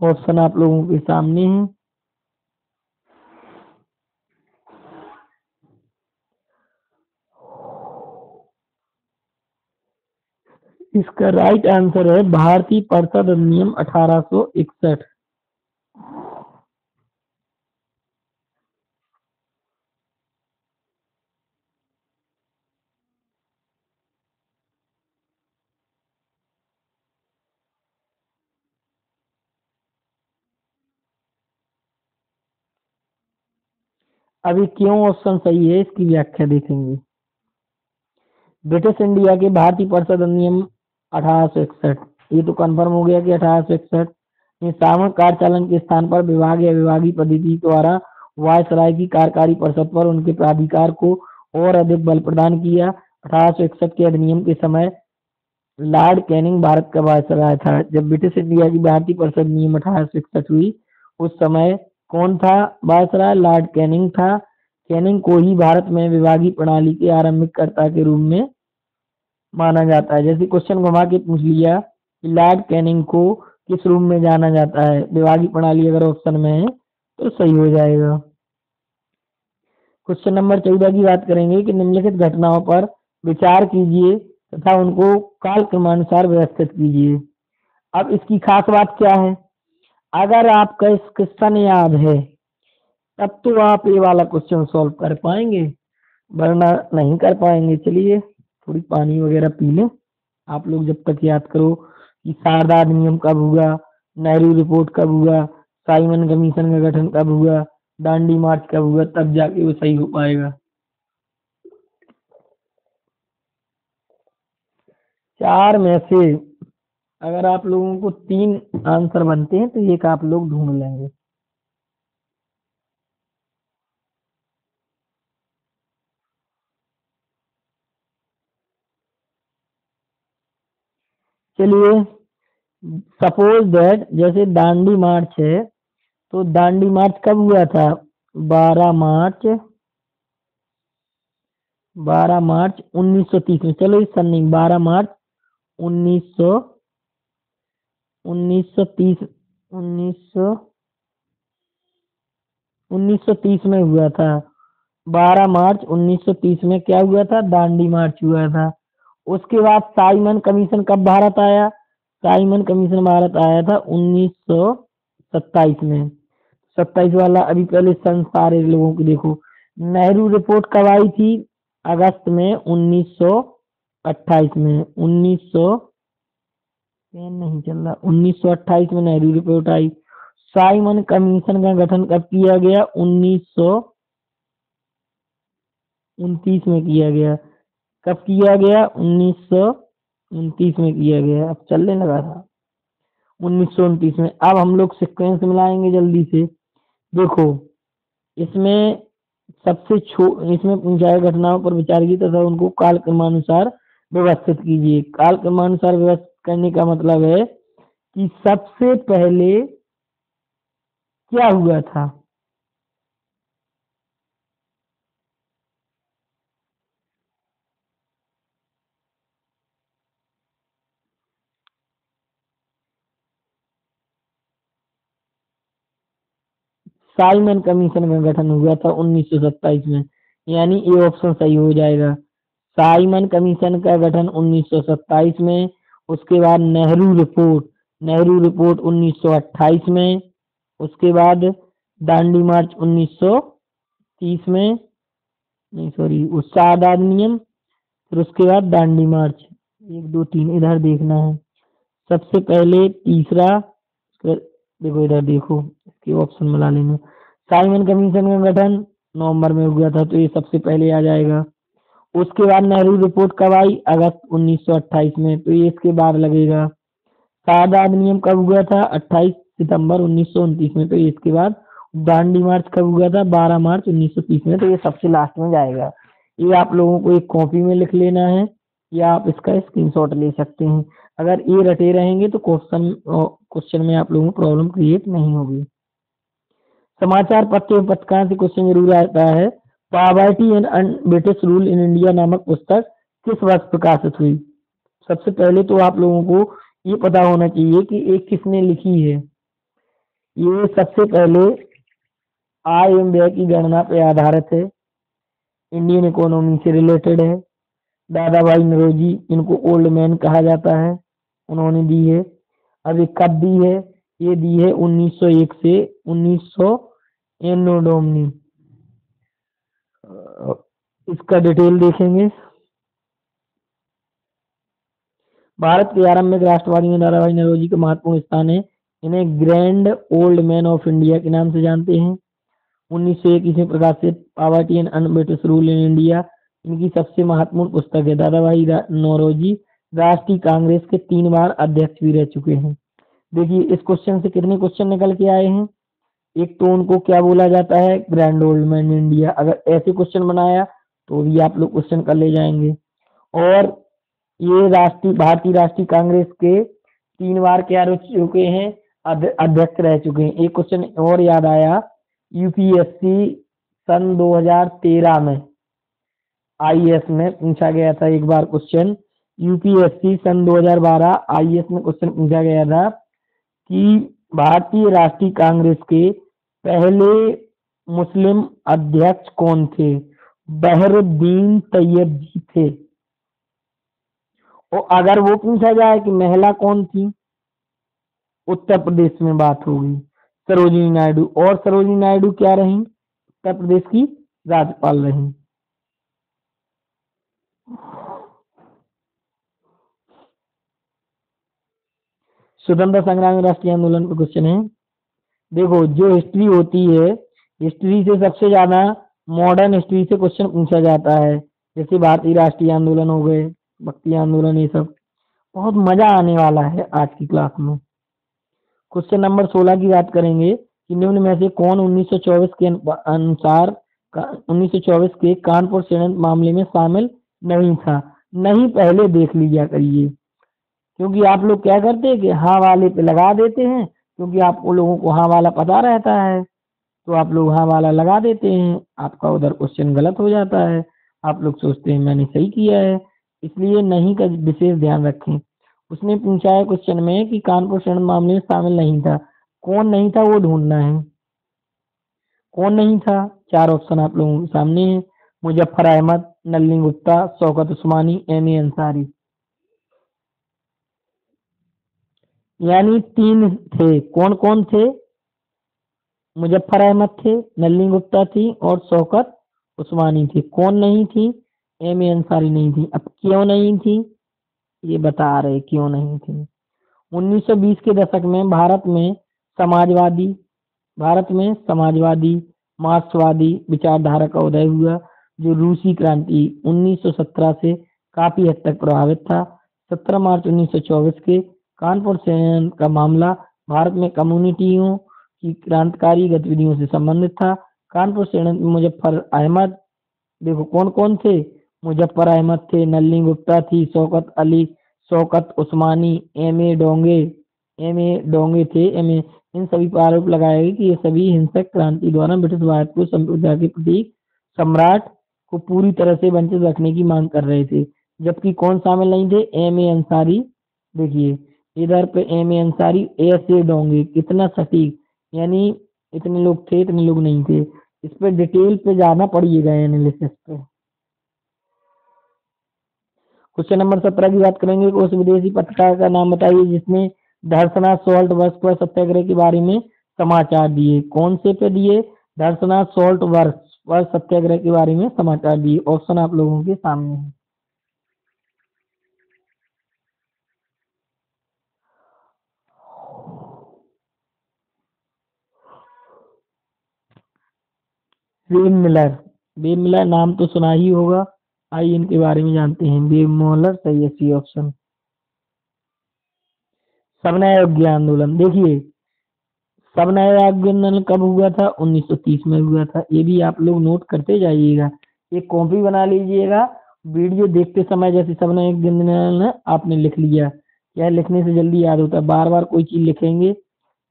ऑप्शन आप लोगों के सामने है। इसका राइट आंसर है भारतीय परिषद अधिनियम 1861। अभी क्यों ऑप्शन सही है इसकी व्याख्या देखेंगे। ब्रिटिश इंडिया के भारतीय परिषद अधिनियम 1861, ये तो कंफर्म हो गया कि 1861 में सामूहिक कार के स्थान पर विभाग या विभागीय पद्धति द्वारा वायसराय की कार्यकारी परिषद पर उनके प्राधिकार को और अधिक बल प्रदान किया। 1861 के अधिनियम के समय लॉर्ड कैनिंग भारत का वायसराय था। जब ब्रिटिश इंडिया की भारतीय परिषद अधिनियम 1861 हुई उस समय कौन था वायसराय? लॉर्ड कैनिंग था। कैनिंग को ही भारत में विभागीय प्रणाली के आरंभिक कर्ता के रूप में माना जाता है। जैसे क्वेश्चन घुमा के पूछ लिया कि लॉर्ड कैनिंग को किस रूप में जाना जाता है, विभागीय प्रणाली अगर ऑप्शन में है तो सही हो जाएगा। क्वेश्चन नंबर 14 की बात करेंगे कि निम्नलिखित घटनाओं पर विचार कीजिए तथा उनको कालक्रमानुसार व्यवस्थित कीजिए। अब इसकी खास बात क्या है, अगर आपका इस क्वेश्चन याद है तब तो आप ये वाला क्वेश्चन सॉल्व कर पाएंगे, वरना नहीं कर पाएंगे। चलिए थोड़ी पानी वगैरह पी लें आप लोग जब तक याद करो कि शारदा अधिनियम कब हुआ, नेहरू रिपोर्ट कब हुआ, साइमन कमीशन का गठन कब हुआ, दांडी मार्च कब हुआ, तब जाके वो सही हो पाएगा। 4 में से अगर आप लोगों को 3 आंसर बनते हैं तो एक आप लोग ढूंढ लेंगे। चलिए सपोज दैट जैसे दांडी मार्च है तो दांडी मार्च कब हुआ था? 12 मार्च 1930 में। चलो इस सन नहीं, 12 मार्च 1900 1930 1930 में हुआ था। 12 मार्च 1930 में क्या हुआ था? दांडी मार्च हुआ था। उसके बाद साइमन कमीशन कब भारत आया? साइमन कमीशन भारत आया था 1960 27 में। 27 वाला अभी पहले सन सारे लोगों की देखो। नेहरू रिपोर्ट कब आई थी? अगस्त में 1928 में। 1900 पेन नहीं चल रहा। 1928 में नेहरू रिपोर्ट आई। साइमन कमीशन का गठन कब किया गया? 1929 में किया गया। कब किया गया? 1929 में किया गया। अब चलने लगा था 1929 में। अब हम लोग सीक्वेंस मिलाएंगे जल्दी से। देखो इसमें इसमें पूछा घटनाओं पर विचार की तथा उनको कालक्रमानुसार व्यवस्थित कीजिए। कालक्रमानुसार व्यवस्थित करने का मतलब है कि सबसे पहले क्या हुआ था। साइमन कमीशन का गठन हुआ था 1927 में, यानी ये ऑप्शन सही हो जाएगा। साइमन कमीशन का गठन 1927 में। उसके बाद नेहरू रिपोर्ट 1928 में। उसके बाद दांडी मार्च 1930 में, नहीं सॉरी वो सात अधिनियम। फिर उसके बाद दांडी मार्च। 1 2 3 इधर देखना है। सबसे पहले तीसरा, देखो इधर देखो इसके ऑप्शन मिला लेना। साइमन कमीशन का गठन नवंबर में हुआ था, तो ये सबसे पहले आ जाएगा। उसके बाद नेहरू रिपोर्ट कब आई? अगस्त 1928 में, तो ये इसके बाद लगेगा। सादा अधिनियम कब हुआ था? 28 सितंबर 1929 में, तो ये इसके बाद। दांडी मार्च कब हुआ था? 12 मार्च 1930 में, तो ये सबसे लास्ट में जाएगा। ये आप लोगों को एक कॉपी में लिख लेना है या आप इसका स्क्रीनशॉट ले सकते हैं। अगर ये रटे रहेंगे तो क्वेश्चन में आप लोगों को प्रॉब्लम क्रिएट नहीं होगी। समाचार पत्र एवं पत्रकार से क्वेश्चन जरूर आता है। Poverty and British rule in India नामक पुस्तक किस वर्ष प्रकाशित हुई? सबसे पहले तो आप लोगों को ये पता होना चाहिए कि ये किसने लिखी है। ये सबसे पहले आय एवं व्यय की गणना पे आधारित है, इंडियन इकोनॉमी से रिलेटेड है। दादा भाई नौरोजी, इनको ओल्ड मैन कहा जाता है, उन्होंने दी है। अब ये कब दी है? ये दी है 1901 से 1900 एनो डोमनी। इसका डिटेल देखेंगे। भारत के आरंभिक राष्ट्रवादी में दादा भाई नौरोजी का महत्वपूर्ण स्थान है। इन्हें grand old man of India के नाम से जानते हैं। 1901 में प्रकाशित poverty and British rule in India इनकी सबसे महत्वपूर्ण पुस्तक है। दादा भाई नौरोजी राष्ट्रीय कांग्रेस के 3 बार अध्यक्ष भी रह चुके हैं। देखिए इस क्वेश्चन से कितने क्वेश्चन निकल के आए हैं। एक तो उनको क्या बोला जाता है? Grand old man India. अगर ऐसे क्वेश्चन बनाया तो भी आप लोग क्वेश्चन कर ले जाएंगे। और ये भारतीय राष्ट्रीय कांग्रेस के 3 बार क्या रह चुके हैं? अध्यक्ष रह चुके हैं। एक क्वेश्चन और याद आया, यूपीएससी सन 2013 में आईएएस में पूछा गया था एक बार क्वेश्चन। यूपीएससी सन 2012 आईएएस में क्वेश्चन पूछा गया था कि भारतीय राष्ट्रीय कांग्रेस के पहले मुस्लिम अध्यक्ष कौन थे? बहरुद्दीन तैयब जी थे। और अगर वो पूछा जाए कि महिला कौन थी, उत्तर प्रदेश में बात होगी सरोजिनी नायडू। और सरोजिनी नायडू क्या रही? उत्तर प्रदेश की राज्यपाल रही। स्वतंत्रता संग्राम में राष्ट्रीय आंदोलन का क्वेश्चन है। देखो जो हिस्ट्री होती है, हिस्ट्री से सबसे ज्यादा मॉडर्न हिस्ट्री से क्वेश्चन पूछा जाता है। जैसे भारतीय राष्ट्रीय आंदोलन हो गए, भक्ति आंदोलन, ये सब बहुत मजा आने वाला है आज की क्लास में। क्वेश्चन नंबर 16 की बात करेंगे कि निम्न में से कौन 1924 के अनुसार 1924 के कानपुर षड्यंत्र मामले में शामिल नहीं था? नहीं पहले देख लिया करिए, क्योंकि आप लोग क्या करते हैं कि हाँ वाले पे लगा देते हैं, क्योंकि आप लोगों को हाँ वाला पता रहता है तो आप लोग हाँ वाला लगा देते हैं, आपका उधर क्वेश्चन गलत हो जाता है। आप लोग सोचते हैं मैंने सही किया है, इसलिए नहीं का विशेष ध्यान रखें। उसने पूछा है क्वेश्चन में कि कानपुर षड्यंत्र मामले में शामिल नहीं था, कौन नहीं था वो ढूंढना है। कौन नहीं था? 4 ऑप्शन आप लोगों के सामने है। मुजफ्फर अहमद, नलिनी गुप्ता, शौकत उस्मानी, एम ए अंसारी। यानी 3 थे। कौन कौन थे? मुजफ्फर अहमद थे, नलिनी गुप्ता थी और शौकत उस्मानी थी। कौन नहीं थी? एम ए अंसारी नहीं थी। अब क्यों नहीं थी, ये बता रहे क्यों नहीं थी। 1920 के दशक में समाजवादी भारत में मार्क्सवादी विचारधारा का उदय हुआ, जो रूसी क्रांति 1917 से काफी हद तक प्रभावित था। 17 मार्च 1924 के कानपुर संयंत्र का मामला भारत में कम्युनिटियों की क्रांतिकारी गतिविधियों से संबंधित था। कानपुर संयंत्र में मुजफ्फर अहमद, देखो कौन कौन थे, मुजफ्फर अहमद थे, नलिनी गुप्ता थी, शौकत उस्मानी, एम ए डोंगे थे। इन सभी पर आरोप लगाया गया कि ये सभी हिंसक क्रांति द्वारा ब्रिटिश भारत को संप्रभुता के प्रतीक सम्राट को पूरी तरह से वंचित रखने की मांग कर रहे थे। जबकि कौन शामिल नहीं थे? M A Ansari. देखिए इधर पे M A Ansari, S A Donge, कितना सटीक, यानी इतने लोग थे इतने लोग नहीं थे। इस पे डिटेल पे जाना पड़िएगा एनालिसिस पे। क्वेश्चन नंबर 17 की बात करेंगे। उस विदेशी पत्रकार का नाम बताइए जिसने धरसना सॉल्ट वर्क्स पर सत्याग्रह के बारे में समाचार दिए। कौन से पे दिए? धरसना सॉल्ट वर्क्स पर सत्याग्रह के बारे में समाचार दिए। ऑप्शन आप लोगों के सामने है। वेब मिलर नाम तो सुना ही होगा। आइए इनके बारे में जानते हैं। वेब मोलर सही है, सी ऑप्शन। सबना योग्य आंदोलन, देखिए सबना योग्य आंदोलन कब हुआ था? 1930 में हुआ था। ये भी आप लोग नोट करते जाइएगा, एक कॉपी बना लीजिएगा। वीडियो देखते समय जैसे सबना योग्य आंदोलन आपने लिख लिया, क्या लिखने से जल्दी याद होता है। बार बार कोई चीज लिखेंगे।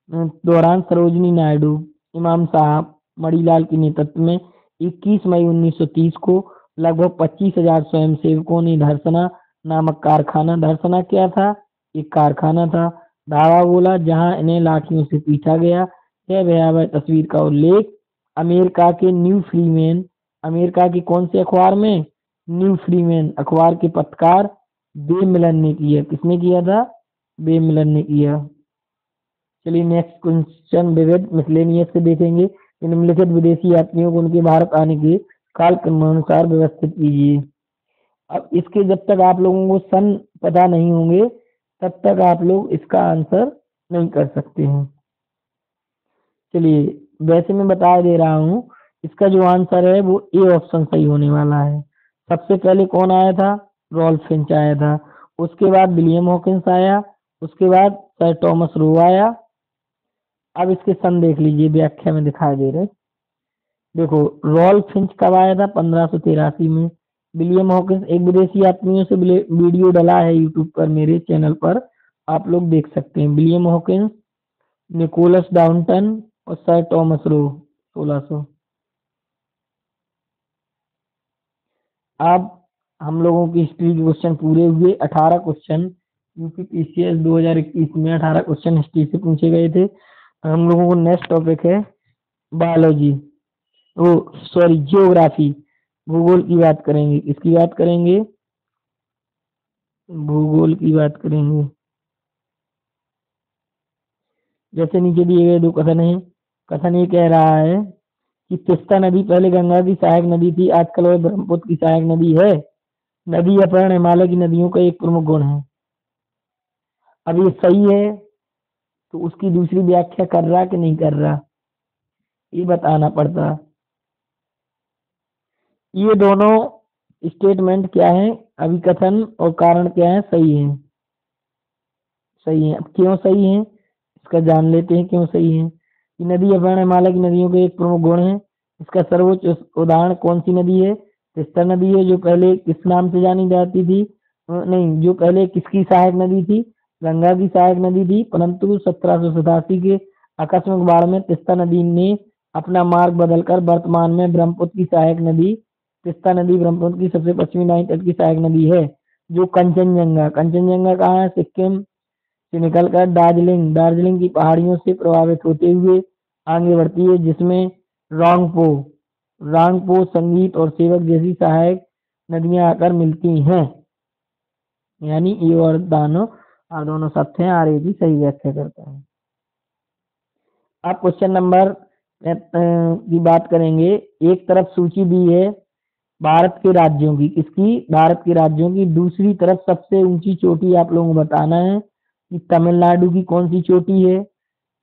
दौरान सरोजनी नायडू, इमाम साहब, मणिलाल के नेतृत्व में 21 मई 1930 को लगभग 25,000 स्वयंसेवकों ने धरसना नामक कारखाना, धरसना क्या था? एक कारखाना था, धावा बोला जहां इन्हें लाठियों से पीटा गया। यह भयावह तस्वीर का उल्लेख अमेरिका के न्यू फ्रीमैन, अमेरिका के कौन से अखबार में? न्यू फ्रीमैन अखबार के पत्रकार बे मिलन ने किया। किसने किया था? बे मिलन ने किया। चलिए नेक्स्ट क्वेश्चन विविध मिसलेनियस से देखेंगे। निम्नलिखित विदेशी यात्रियों को उनके भारत आने के कालक्रमानुसार व्यवस्थित कीजिए। अब इसके जब तक आप लोगों को सन पता नहीं होंगे तब तक आप लोग इसका आंसर नहीं कर सकते हैं। चलिए वैसे मैं बता दे रहा हूँ, इसका जो आंसर है वो ए ऑप्शन सही होने वाला है। सबसे पहले कौन आया था? रॉल्फ फिंच आया था। उसके बाद विलियम हॉकिंस आया। उसके बाद सर टॉमस रो आया। अब इसके सन देख लीजिए, व्याख्या में दिखाई दे रहे। देखो रॉल्फ फिंच कब आया था? 1583 में। विलियम हॉकिंस, एक विदेशी यात्रियों से वीडियो डला है यूट्यूब पर, मेरे चैनल पर आप लोग देख सकते हैं। विलियम हॉकिंस, निकोलस डाउंटन और सर टॉमस रो, 1600। अब हम लोगों की हिस्ट्री के क्वेश्चन पूरे हुए। 18 क्वेश्चन यूपीपीसीएस 2021 में 18 क्वेश्चन हिस्ट्री से पूछे गए थे। हम लोगों को नेक्स्ट टॉपिक है बायोलॉजी, वो सॉरी जियोग्राफी, भूगोल की बात करेंगे। इसकी बात करेंगे, भूगोल की बात करेंगे। जैसे नीचे दिए गए दो कथन है। कथन ये कह रहा है कि तिस्ता नदी पहले गंगा की सहायक नदी थी, आजकल वह ब्रह्मपुत्र की सहायक नदी है। नदी अपहरण हिमालय की नदियों का एक प्रमुख गुण है। अब ये सही है तो उसकी दूसरी व्याख्या कर रहा कि नहीं कर रहा, ये बताना पड़ता। ये दोनों स्टेटमेंट क्या है? अभिकथन और कारण क्या है? सही है, सही है। अब क्यों सही है इसका जान लेते हैं, क्यों सही है। कि नदी अपहरण हिमालय की नदियों के एक प्रमुख गुण है। इसका सर्वोच्च उदाहरण कौन सी नदी है? तिस्ता नदी है, जो पहले किस नाम से जानी जाती थी? नहीं, जो पहले किसकी सहायक नदी थी? गंगा की सहायक नदी थी, परंतु 1787 के आकस्मिक बाढ़ में तिस्ता नदी ने अपना मार्ग बदलकर वर्तमान में ब्रह्मपुत्र की सहायक नदी, तिस्ता नदी ब्रह्मपुत्र की सबसे पश्चिमी दाईं तट की सहायक नदी है। जो कंचनजंगा, कंचनजंगा कहाँ है? सिक्किम से निकलकर दार्जिलिंग की पहाड़ियों से प्रभावित होते हुए आगे बढ़ती है, जिसमें रोंगपो रांगपो संगीत और सेवक जैसी सहायक नदियां आकर मिलती हैं। यानी ये और दोनों सत्य हैं, आर ए भी सही व्याख्या करता है। अब क्वेश्चन नंबर की बात करेंगे, एक तरफ सूची दी है भारत के राज्यों की, किसकी, भारत के राज्यों की। दूसरी तरफ सबसे ऊंची चोटी आप लोगों को बताना है कि तमिलनाडु की कौन सी चोटी है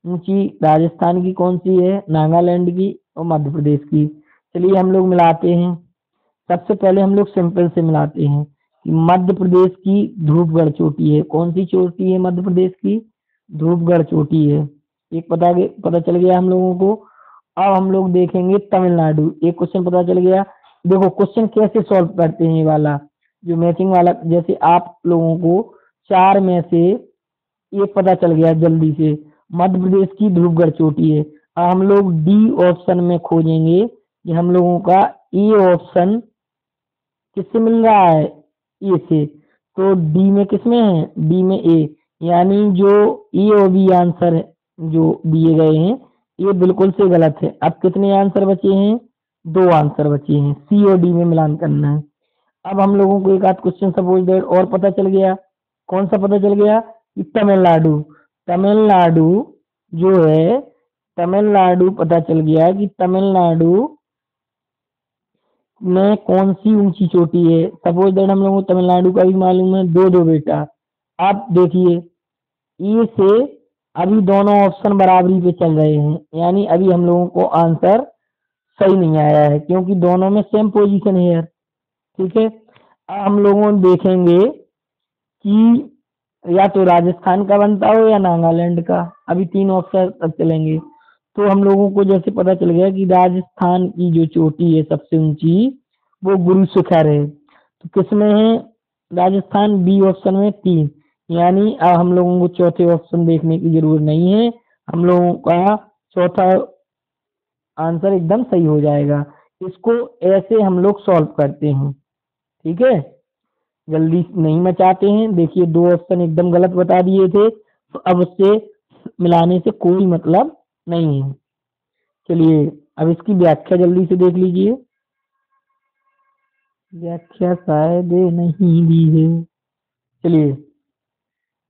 ऊंची, राजस्थान की कौन सी है, नागालैंड की, और मध्य प्रदेश की। चलिए हम लोग मिलाते हैं। सबसे पहले हम लोग सिंपल से मिलाते हैं कि मध्य प्रदेश की ध्रुवगढ़ चोटी है। कौन सी चोटी है मध्य प्रदेश की, ध्रुवगढ़ चोटी है। एक पता चल गया हम लोगों को। अब हम लोग देखेंगे तमिलनाडु। एक क्वेश्चन पता चल गया। देखो क्वेश्चन कैसे सॉल्व करते हैं, ये वाला जो मैचिंग वाला, जैसे आप लोगों को चार में से एक पता चल गया जल्दी से, मध्य प्रदेश की ध्रुवगढ़ चोटी है। अब हम लोग डी ऑप्शन में खोजेंगे कि हम लोगों का ए ऑप्शन किससे मिल रहा है, ए से। तो डी में किसमें है, डी में ए, यानी जो ए और बी आंसर है जो दिए गए हैं ये बिल्कुल से गलत है। अब कितने आंसर बचे हैं, दो आंसर बचे हैं, सी और डी में मिलान करना है। अब हम लोगों को एक आध क्वेश्चन सपोज दैट और पता चल गया। कौन सा पता चल गया कि तमिलनाडु, तमिलनाडु जो है, तमिलनाडु पता चल गया कि तमिलनाडु में कौन सी ऊंची चोटी है। सपोज दैट हम लोगों को तमिलनाडु का भी मालूम है, दो दो बेटा। अब देखिए ई से अभी दोनों ऑप्शन बराबरी पे चल रहे हैं, यानी अभी हम लोगों को आंसर सही नहीं आया है क्योंकि दोनों में सेम पोजीशन है यार। ठीक है, अब हम लोगों देखेंगे कि या तो राजस्थान का बनता हो या नागालैंड का। अभी तीन ऑप्शन तक चलेंगे। तो हम लोगों को जैसे पता चल गया कि राजस्थान की जो चोटी है सबसे ऊंची वो गुरु शिखर है। तो किसमें है राजस्थान, बी ऑप्शन में तीन, यानी अब हम लोगों को चौथे ऑप्शन देखने की जरूरत नहीं है। हम लोगों का चौथा आंसर एकदम सही हो जाएगा। इसको ऐसे हम लोग सॉल्व करते हैं। ठीक है, जल्दी नहीं मचाते हैं। देखिए दो ऑप्शन एकदम गलत बता दिए थे, तो अब उससे मिलाने से कोई मतलब नहीं है। चलिए अब इसकी व्याख्या जल्दी से देख लीजिए। व्याख्या शायद नहीं दी है। चलिए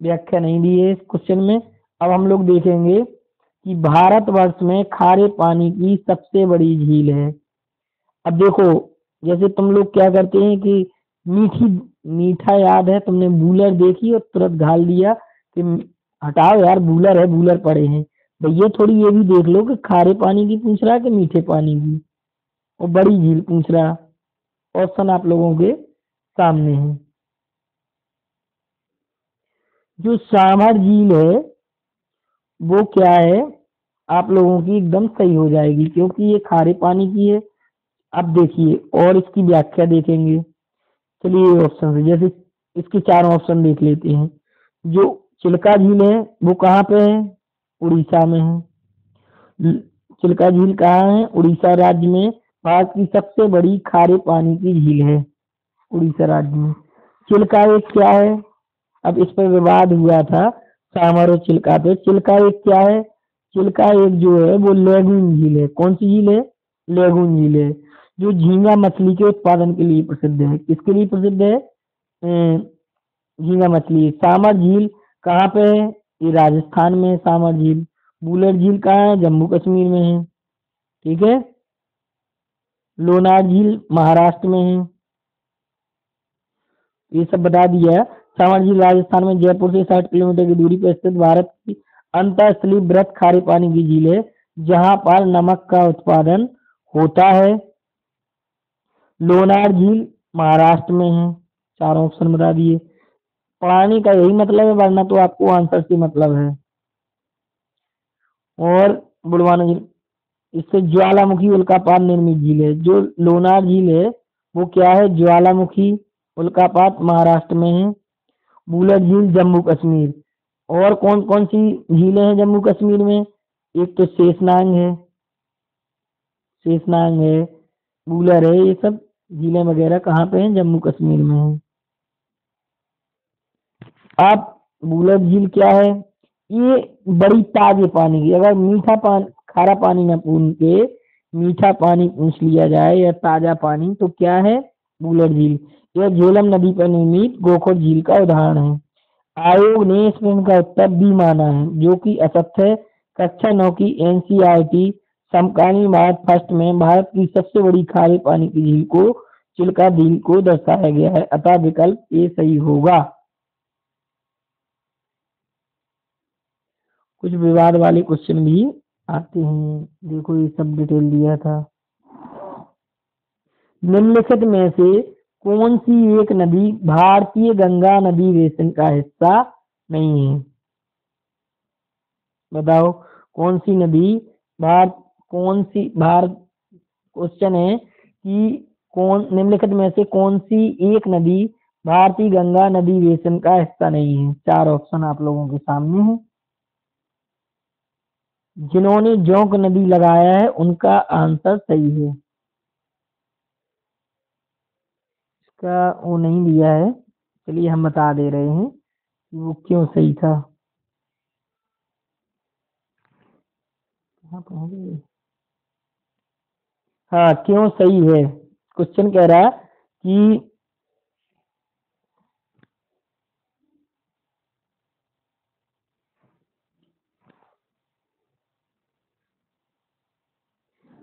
व्याख्या नहीं दी है इस क्वेश्चन में। अब हम लोग देखेंगे कि भारतवर्ष में खारे पानी की सबसे बड़ी झील है। अब देखो जैसे तुम लोग क्या करते हैं कि मीठा याद है, तुमने बूलर देखी और तुरंत घाल दिया कि हटाओ यार बूलर है, बूलर पड़े हैं। भैया थोड़ी ये भी देख लो कि खारे पानी की पूछ रहा है कि मीठे पानी की, और बड़ी झील पूछ रहा। ऑप्शन आप लोगों के सामने है। जो सामर झील है वो क्या है, आप लोगों की एकदम सही हो जाएगी क्योंकि ये खारे पानी की है। अब देखिए और इसकी व्याख्या देखेंगे। चलिए ऑप्शन से जैसे इसके चार ऑप्शन देख लेते हैं। जो चिल्का झील है वो कहाँ पे है, उड़ीसा में है। चिल्का झील कहाँ है, उड़ीसा राज्य में। भारत की सबसे बड़ी खारे पानी की झील है उड़ीसा राज्य में। चिल्का एक क्या है, अब इस पर विवाद हुआ था सामर और चिल्का पे। चिल्का एक क्या है, चिल्का एक जो है वो लेगून झील है। कौन सी झील है, लेगून झील है, जो झींगा मछली के उत्पादन के लिए प्रसिद्ध है। किसके लिए प्रसिद्ध है, झींगा मछली। सामर झील कहाँ पे है, ये राजस्थान में है सामर झील। बूलर झील कहाँ है, जम्मू कश्मीर में है। ठीक है, लोनार झील महाराष्ट्र में है। ये सब बता दिया। सामर झील राजस्थान में जयपुर से 60 किलोमीटर की दूरी पर स्थित भारत की अंतःस्थलीय वृहद खारे पानी की झील है जहां पर नमक का उत्पादन होता है। लोनार झील महाराष्ट्र में है। चार ऑप्शन बता दिए। पानी का यही मतलब है, वरना तो आपको आंसर से मतलब है। और बुलवाना झील इससे ज्वालामुखी उल्कापात निर्मित झील है। जो लोनार झील है वो क्या है, ज्वालामुखी उल्कापात महाराष्ट्र में है। बूलर झील जम्मू कश्मीर। और कौन कौन सी झीलें हैं जम्मू कश्मीर में, एक तो शेषनाग है, शेषनाग है, बूलर है, ये सब झीलें वगैरह कहाँ पे हैं, जम्मू कश्मीर में है। अब बूलर झील क्या है, ये बड़ी ताजे पानी की, अगर मीठा पानी खारा पानी न पूछ के मीठा पानी पूछ लिया जाए या ताजा पानी, तो क्या है, बूलर झील। यह झेलम नदी पर निर्मित गोखोर झील का उदाहरण है। आयोग ने इस प्रश्न का उत्तर बी माना है, जो कि असत्य है। कक्षा 9 की एनसीईआरटी समकालीन भारत फर्स्ट में भारत की सबसे बड़ी खारे पानी की झील को चिल्का झील को दर्शाया गया है, अतः विकल्प ए सही होगा। कुछ विवाद वाले क्वेश्चन भी आते हैं, देखो ये सब डिटेल दिया था। निम्नलिखित में से कौन सी एक नदी भारतीय गंगा नदी बेसिन का हिस्सा नहीं है? बताओ कौन सी नदी भारत क्वेश्चन है कि निम्नलिखित में से कौन सी एक नदी भारतीय गंगा नदी बेसिन का हिस्सा नहीं है? 4 ऑप्शन आप लोगों के सामने है। जिन्होंने जोंक नदी लगाया है उनका आंसर सही है, इसका वो नहीं दिया है, चलिए हम बता दे रहे हैं कि वो क्यों सही था। हाँ क्यों सही है, क्वेश्चन कह रहा कि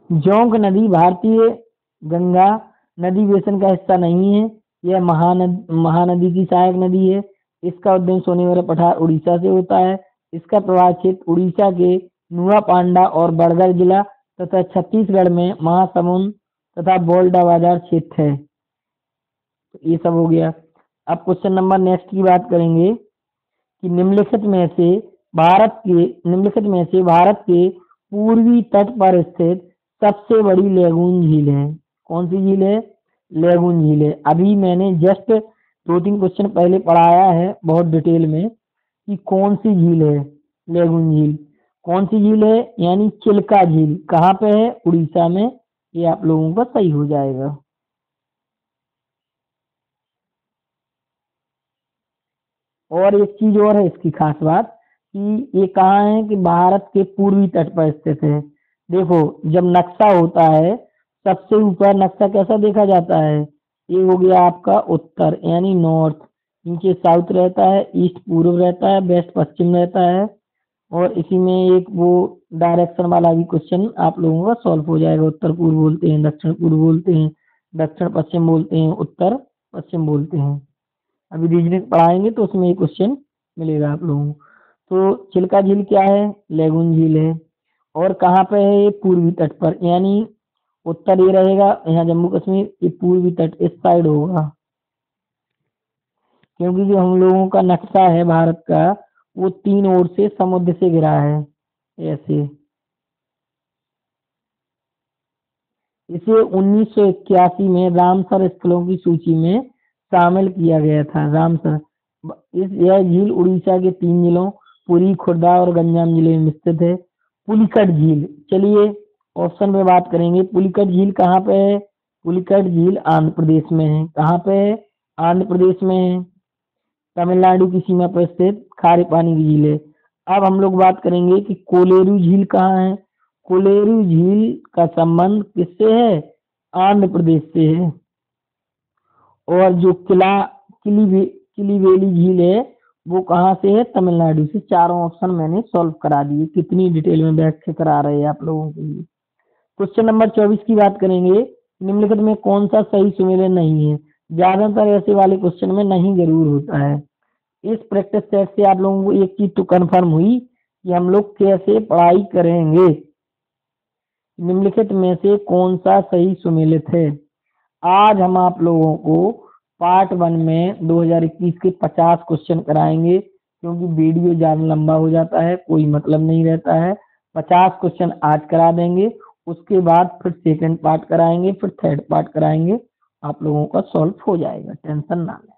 जोंक नदी भारतीय गंगा नदी बेसिन का हिस्सा नहीं है। यह महानदी की सहायक नदी है। इसका उद्गम सोनेवाला पठार उड़ीसा से होता है। इसका प्रवाह क्षेत्र उड़ीसा के नुआ पांडा और बरगढ़ जिला तथा छत्तीसगढ़ में महासमुंद तथा बोल्डा बाजार क्षेत्र है। तो ये सब हो गया। अब क्वेश्चन नंबर नेक्स्ट की बात करेंगे कि निम्नलिखित में से भारत के पूर्वी तट पर स्थित सबसे बड़ी लैगून झील है। कौन सी झील है? लैगून झील है। अभी मैंने जस्ट 2-3 क्वेश्चन पहले पढ़ाया है बहुत डिटेल में कि कौन सी झील है लैगून झील। कौन सी झील है? यानी चिल्का झील। कहाँ पे है? उड़ीसा में। ये आप लोगों का सही हो जाएगा। और एक चीज और है इसकी खास बात कि ये कहाँ है कि भारत के पूर्वी तट पर स्थित है। देखो जब नक्शा होता है सबसे ऊपर नक्शा कैसा देखा जाता है? ये हो गया आपका उत्तर यानी नॉर्थ, नीचे साउथ रहता है, ईस्ट पूर्व रहता है, वेस्ट पश्चिम रहता है। और इसी में एक वो डायरेक्शन वाला भी क्वेश्चन आप लोगों का सॉल्व हो जाएगा। उत्तर पूर्व बोलते हैं, दक्षिण पूर्व बोलते हैं, दक्षिण पश्चिम बोलते हैं, उत्तर पश्चिम बोलते हैं। अभी रीजनिंग पढ़ाएंगे तो उसमें ये क्वेश्चन मिलेगा आप लोगों को। तो चिल्का झील क्या है? लैगून झील है। और कहाँ पे है? ये पूर्वी तट पर, यानी उत्तर ये रहेगा यहाँ जम्मू कश्मीर, ये पूर्वी तट इस साइड होगा। क्योंकि जो हम लोगों का नक्शा है भारत का वो 3 ओर से समुद्र से घिरा है ऐसे। इसे 1981 में रामसर स्थलों की सूची में शामिल किया गया था। रामसर यह झील उड़ीसा के 3 जिलों पुरी, खुर्दा और गंजाम जिले में स्थित है। पुलिकट झील, चलिए ऑप्शन पे बात करेंगे। पुलिकट झील कहाँ पे है? पुलिकट झील आंध्र प्रदेश में है। कहाँ पे है? आंध्र प्रदेश में है। तमिलनाडु की सीमा पर स्थित खारे पानी की झील है। अब हम लोग बात करेंगे कि कोलेरू झील कहाँ है। कोलेरू झील का संबंध किससे है? आंध्र प्रदेश से है। और जो किलीवेली झील है वो कहाँ से है? तमिलनाडु से। चारों ऑप्शन मैंने सॉल्व करा दिए। कितनी डिटेल में व्याख्या करा रहे हैं आप लोगों के लिए। क्वेश्चन नंबर 24 की बात करेंगे। निम्नलिखित में कौन सा सही सुमेलन नहीं है? ज्यादातर ऐसे वाले क्वेश्चन में नहीं जरूर होता है। इस प्रैक्टिस सेट से आप लोगों को एक चीज तो कंफर्म हुई कि हम लोग कैसे पढ़ाई करेंगे। निम्नलिखित में से कौन सा सही सुमेलित है? आज हम आप लोगों को पार्ट 1 में 2021 के 50 क्वेश्चन कराएंगे, क्योंकि वीडियो ज्यादा लंबा हो जाता है, कोई मतलब नहीं रहता है। 50 क्वेश्चन आज करा देंगे, उसके बाद फिर सेकंड पार्ट कराएंगे, फिर थर्ड पार्ट कराएंगे। आप लोगों का सॉल्व हो जाएगा, टेंशन ना लें।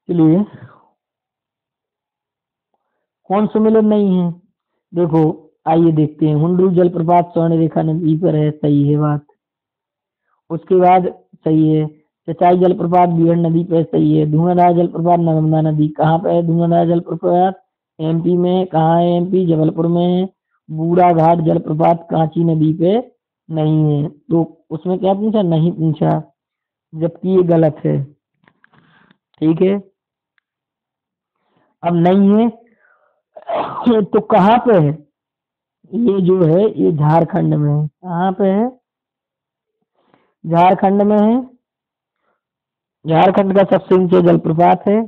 चलिए कौन सुमेलित नहीं है? देखो आइए देखते हैं। हुंडरू जलप्रपात स्वर्ण रेखा नदी पर है, सही है बात। उसके बाद सही है। चचाई जलप्रपात बीहड़ नदी पे, सही है। धुआंधार जलप्रपात नर्मदा नदी, कहाँ पे है धुआंधार जलप्रपात? एमपी में है। कहाँ है एमपी? जबलपुर में है। बूढ़ा घाट जलप्रपात कांची नदी पे नहीं है। तो उसमें क्या पूछा? नहीं पूछा, जबकि ये गलत है। ठीक है, अब नहीं है तो कहाँ पे है? ये जो है ये झारखंड में है। कहाँ पे है? झारखंड में है। झारखंड का सबसे ऊंचा जलप्रपात है।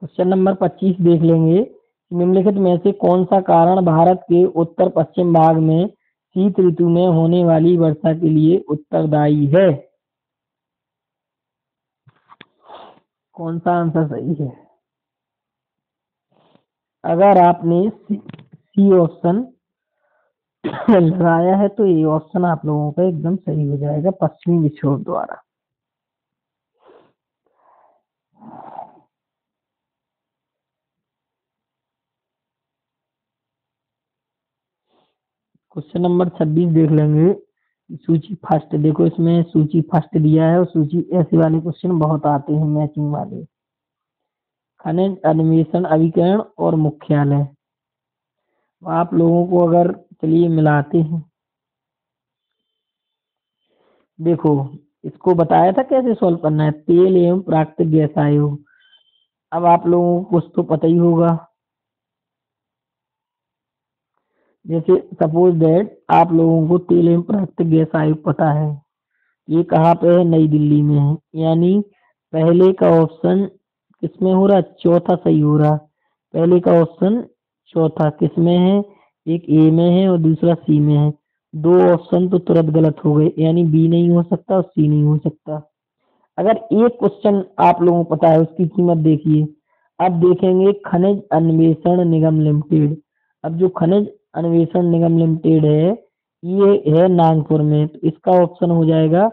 क्वेश्चन नंबर 25 देख लेंगे। निम्नलिखित में से कौन सा कारण भारत के उत्तर पश्चिम भाग में शीत ऋतु में होने वाली वर्षा के लिए उत्तरदायी है? कौन सा आंसर सही है? अगर आपने सी ऑप्शन लगाया है तो ये ऑप्शन आप लोगों का एकदम सही हो जाएगा, पश्चिमी विक्षोभ द्वारा। क्वेश्चन नंबर 26 देख लेंगे। सूची फर्स्ट देखो, इसमें सूची फर्स्ट दिया है और सूची ऐसे वाले क्वेश्चन बहुत आते हैं मैचिंग वाले। खनिज अन्वेषण अभिकरण और मुख्यालय, आप लोगों को अगर चलिए मिलाते हैं। देखो इसको बताया था कैसे सॉल्व करना है, तेल एवं प्राकृतिक गैस आयोग। अब आप लोगों को कुछ तो पता ही होगा, जैसे सपोज दैट आप लोगों को तेल एवं प्राकृतिक गैस आयोग पता है, ये कहाँ पे है? नई दिल्ली में है। यानी पहले का ऑप्शन किसमें हो रहा? चौथा सही हो रहा। पहले का ऑप्शन चौथा किसमें है? एक ए में है और दूसरा सी में है। दो ऑप्शन तो तुरंत गलत हो गए, यानी बी नहीं हो सकता और सी नहीं हो सकता। अगर एक क्वेश्चन आप लोगों को पता है उसकी कीमत देखिए। अब देखेंगे खनिज अन्वेषण निगम लिमिटेड। अब जो खनिज अन्वेषण निगम लिमिटेड है ये है नागपुर में, तो इसका ऑप्शन हो जाएगा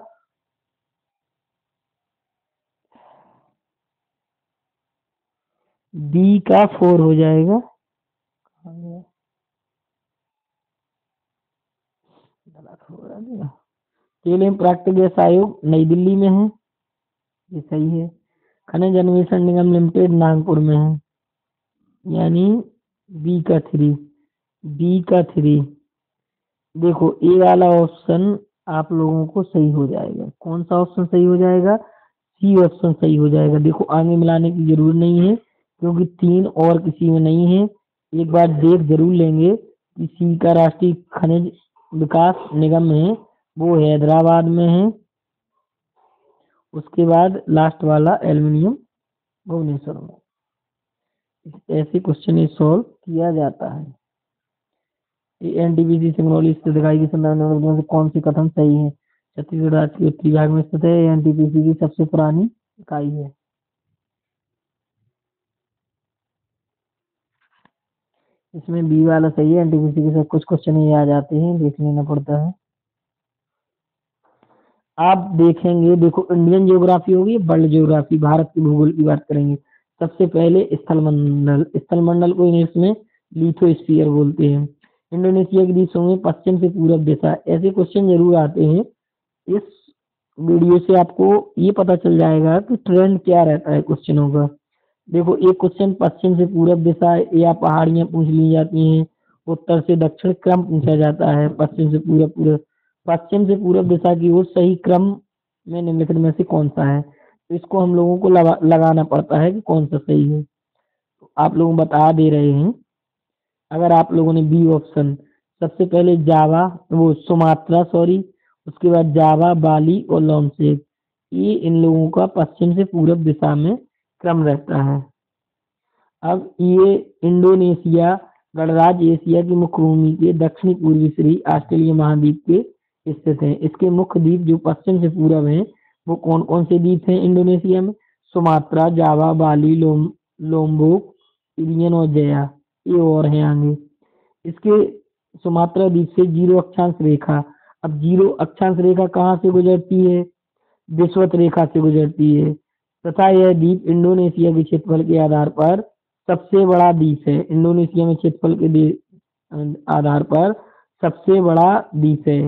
बी का 4 हो जाएगा। तेल एवं प्राकृतिक गैस आयोग नई दिल्ली में है, ये सही है। खनिज अन्वेषण निगम लिमिटेड नागपुर में है, यानी बी का 3। बी का 3 देखो ए वाला ऑप्शन आप लोगों को सही हो जाएगा। कौन सा ऑप्शन सही हो जाएगा? सी ऑप्शन सही हो जाएगा। देखो आगे मिलाने की जरूरत नहीं है क्योंकि 3 और किसी में नहीं है। एक बार देख जरूर लेंगे कि सी का राष्ट्रीय खनिज विकास निगम है वो हैदराबाद में है। उसके बाद लास्ट वाला एल्युमिनियम भुवनेश्वर में। ऐसे क्वेश्चन ये सॉल्व किया जाता है। एनटीपीसी सिंगरौली स्थित इकाई की संदर्भ में से कौन सी कथन सही है? छत्तीसगढ़ राज्य के उत्तरी भाग में स्थित है, एनटीपीसी की सबसे पुरानी इकाई है। इसमें बी वाला सही है, एनटीपीसी के सब कुछ क्वेश्चन ये आ जाते हैं, देख लेना पड़ता है। आप देखेंगे, देखो इंडियन ज्योग्राफी होगी, वर्ल्ड ज्योग्राफी, भारत की भूगोल की बात करेंगे। सबसे पहले स्थलमंडल, स्थलमंडल को इंग्लिश में लिथोस्फीयर बोलते हैं। इंडोनेशिया के देशों में पश्चिम से पूरब दिशा, ऐसे क्वेश्चन जरूर आते हैं। इस वीडियो से आपको ये पता चल जाएगा कि ट्रेंड क्या रहता है क्वेश्चनों का। देखो एक क्वेश्चन पश्चिम से पूरब दिशा या पहाड़ियां पूछ ली जाती हैं, उत्तर से दक्षिण क्रम पूछा जाता है, पश्चिम से पूरब पूरब पश्चिम से पूरब दिशा की ओर सही क्रम में निम्नलिखित में से कौन सा है? तो इसको हम लोगों को लगाना पड़ता है कि कौन सा सही है। तो आप लोग बता दे रहे हैं। अगर आप लोगों ने बी ऑप्शन, सबसे पहले जावा वो सुमात्रा सॉरी, उसके बाद जावा, बाली और लोमसेक, ये इन लोगों का पश्चिम से पूरब दिशा में क्रम रहता है। अब ये इंडोनेशिया गणराज्य एशिया की मुख्य भूमि के दक्षिणी पूर्वी श्री ऑस्ट्रेलिया महाद्वीप के स्थित है। इसके मुख्य द्वीप जो पश्चिम से पूरब हैं वो कौन कौन से द्वीप हैं इंडोनेशिया में? सुमात्रा, जावा, बाली, लोम्बोक, इरियन और जया, ये और हैं आगे। इसके सुमात्रा द्वीप से जीरो अक्षांश रेखा, अब जीरो अक्षांश रेखा कहाँ से गुजरती है? विषुवत रेखा से गुजरती है, तथा यह द्वीप इंडोनेशिया के क्षेत्रफल के आधार पर सबसे बड़ा द्वीप है। इंडोनेशिया में क्षेत्रफल के आधार पर सबसे बड़ा द्वीप है।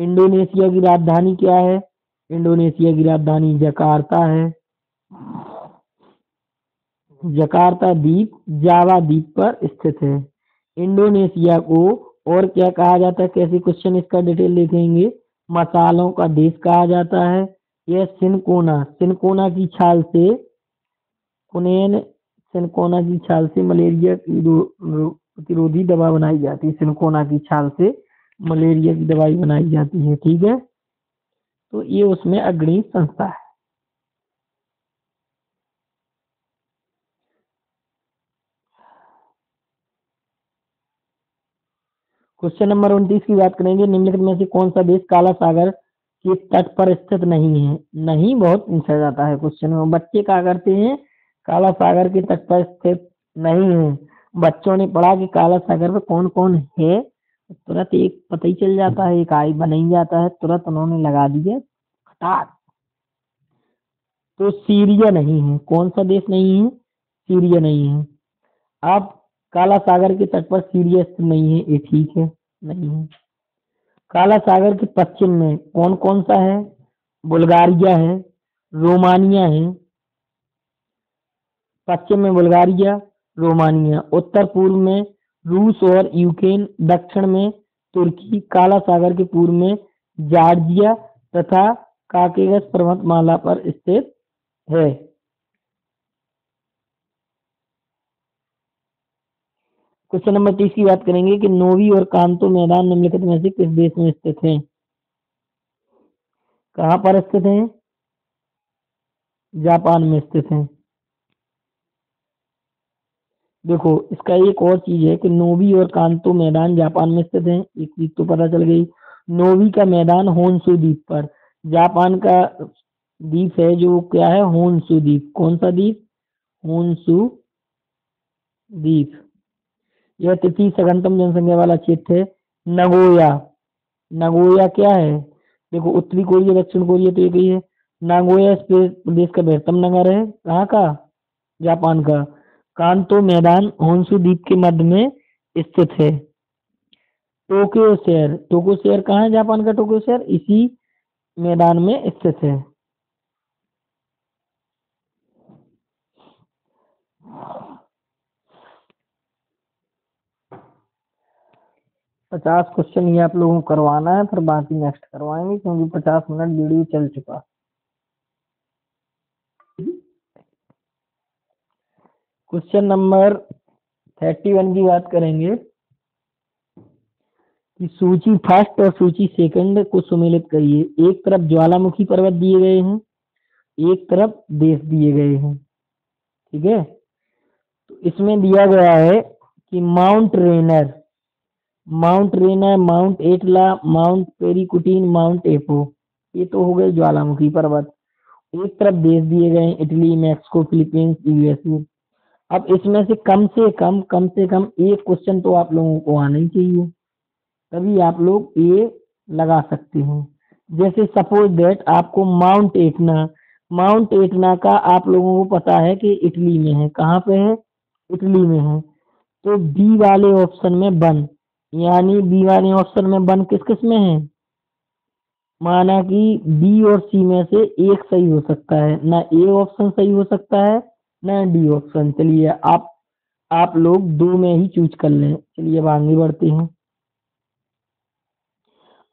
इंडोनेशिया की राजधानी क्या है? इंडोनेशिया की राजधानी जकार्ता है। जकार्ता द्वीप जावा द्वीप पर स्थित है। इंडोनेशिया को और क्या कहा जाता है? कैसे क्वेश्चन इसका डिटेल देखेंगे। मसालों का देश कहा जाता है। यह सिनकोना की छाल से कुनेन सिनकोना की छाल से मलेरिया की प्रतिरोधी दवा बनाई जाती है। सिनकोना की छाल से मलेरिया की दवाई बनाई जाती है। ठीक है, तो ये उसमें अग्रणी संस्था है। क्वेश्चन नंबर 29 की बात करेंगे। निम्नलिखित में से कौन सा देश काला सागर के तट पर स्थित नहीं है? नहीं बहुत पूछा जाता है क्वेश्चन में। बच्चे क्या करते हैं? काला सागर के तट पर स्थित नहीं है। बच्चों ने पढ़ा कि काला सागर में कौन कौन है, तुरंत एक पता ही चल जाता है, एक आई बन ही जाता है, तुरंत उन्होंने लगा दिया खटाक। तो सीरिया नहीं है। कौन सा देश नहीं है? सीरिया नहीं है। अब काला सागर के तट पर सीरिया स्थित नहीं है, ये ठीक है, नहीं है। काला सागर के पश्चिम में कौन कौन सा है? बुल्गारिया है, रोमानिया है। पश्चिम में बुल्गारिया, रोमानिया। उत्तर पूर्व में रूस और यूक्रेन। दक्षिण में तुर्की। काला सागर के पूर्व में जॉर्जिया तथा काकेगस पर्वतमाला पर स्थित है। क्वेश्चन नंबर 30 की बात करेंगे कि नोवी और कांतो मैदान निम्नलिखित में से किस देश में स्थित है? कहाँ पर स्थित है? जापान में स्थित है। देखो इसका एक और चीज है कि नोवी और कांतो मैदान जापान में स्थित है, एक चीज तो पता चल गई। नोवी का मैदान होन्शु द्वीप पर। जापान का द्वीप है जो क्या है? होन्शु द्वीप। कौन सा द्वीप? होन्शु द्वीप। यह तृतीय सघनतम जनसंख्या वाला क्षेत्र है। नगोया। नगोया क्या है? देखो उत्तरी कोरिया दक्षिण कोरिया तो एक ही है। नागोया इस प्रदेश का बृहत्तम नगर है। कहाँ का? जापान का। कांतो मैदान होन्शु द्वीप के मध्य में स्थित है। टोक्यो शहर। टोक्यो शहर कहाँ है? जापान का टोक्यो शहर इसी मैदान में स्थित है। पचास क्वेश्चन ये आप लोगों को करवाना है, फिर बाकी नेक्स्ट करवाएंगे क्योंकि 50 मिनट वीडियो चल चुका। क्वेश्चन नंबर 31 की बात करेंगे कि सूची फर्स्ट और सूची सेकंड को सुमेलित करिए। एक तरफ ज्वालामुखी पर्वत दिए गए हैं, एक तरफ देश दिए गए हैं। ठीक है, तो इसमें दिया गया है कि mount Rainier, mount Etna, mount Paricutin, mount Apo, ये तो हो गए ज्वालामुखी पर्वत। एक तरफ देश दिए गए हैं, इटली, मैक्सिको, फिलीपींस, यूएसए। अब इसमें से कम से कम एक क्वेश्चन तो आप लोगों को आना ही चाहिए, तभी आप लोग ये लगा सकते हैं। जैसे सपोज दैट आपको माउंट एटना का आप लोगों को पता है कि इटली में है। कहाँ पे है? इटली में है। तो बी वाले ऑप्शन में वन, यानी बी वाले ऑप्शन में वन किस किस में है? माना कि बी और सी में से एक सही हो सकता है, ना ए ऑप्शन सही हो सकता है ना डी ऑप्शन। चलिए आप लोग दो में ही चूज कर लें। चलिए अब आगे बढ़ते हैं।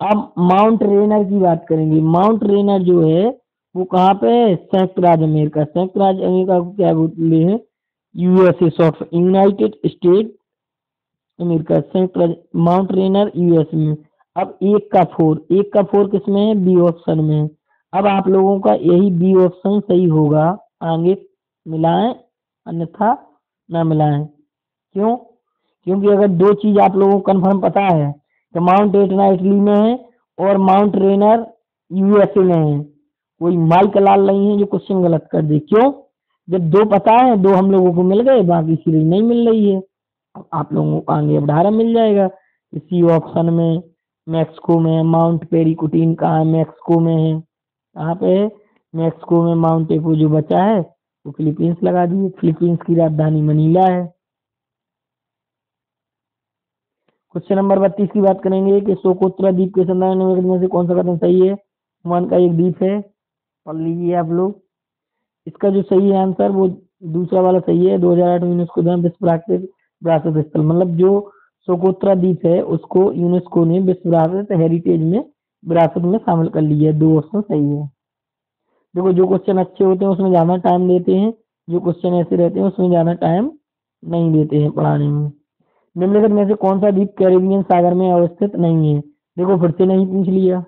अब माउंट रेनर की बात करेंगे। माउंट रेनर जो है वो कहाँ पे है? संयुक्त राज्य अमेरिका। संयुक्त राज्य अमेरिका को क्या बोलते हैं? USA, short United state America. संयुक्त राज्य माउंट रेनर यूएस में। अब एक का फोर किस में है? बी ऑप्शन में। अब आप लोगों का यही बी ऑप्शन सही होगा, आगे मिलाएं अन्यथा ना मिलाएं। क्यों? क्योंकि अगर दो चीज आप लोगों को कंफर्म पता है कि माउंट एटना इटली में है और माउंट रेनर यूएसए में है, कोई माई का लाल नहीं है जो क्वेश्चन गलत कर दे। क्यों? जब दो पता है, दो हम लोगों को मिल गए, बाकी सीरीज नहीं मिल रही है। अब आप लोगों को आगे अब मिल जाएगा। इसी ऑप्शन में मैक्सिको में माउंट पेरिकुटीन कहाँ है? मैक्सिको में है। कहाँ पे है? मैक्सिको में। माउंट एपो जो बचा है वो फिलीपींस लगा दिए। फिलीपींस की राजधानी मनीला है। क्वेश्चन नंबर 32 की बात करेंगे कि सोकोत्रा द्वीप के संदर्भ में से कौन सा कथन सही है। ओमान का एक द्वीप है, पढ़ लीजिए आप लोग। इसका जो सही है आंसर वो दूसरा वाला सही है। 2008 में यूनेस्को द्वारा विश्व प्राकृतिक विरासत स्थल, मतलब जो सोकोत्रा द्वीप है उसको यूनेस्को ने विश्व विरासत हेरिटेज में विरासत में शामिल कर लिया है। 2 ऑप्शन सही है। देखो जो क्वेश्चन अच्छे होते हैं उसमें ज्यादा टाइम देते हैं, जो क्वेश्चन ऐसे रहते हैं उसमें ज्यादा टाइम नहीं देते हैं पढ़ाने में। निम्नलिखित में से कौन सा द्वीप कैरिबियन सागर में अवस्थित नहीं है। देखो फिर से नहीं पूछ लिया।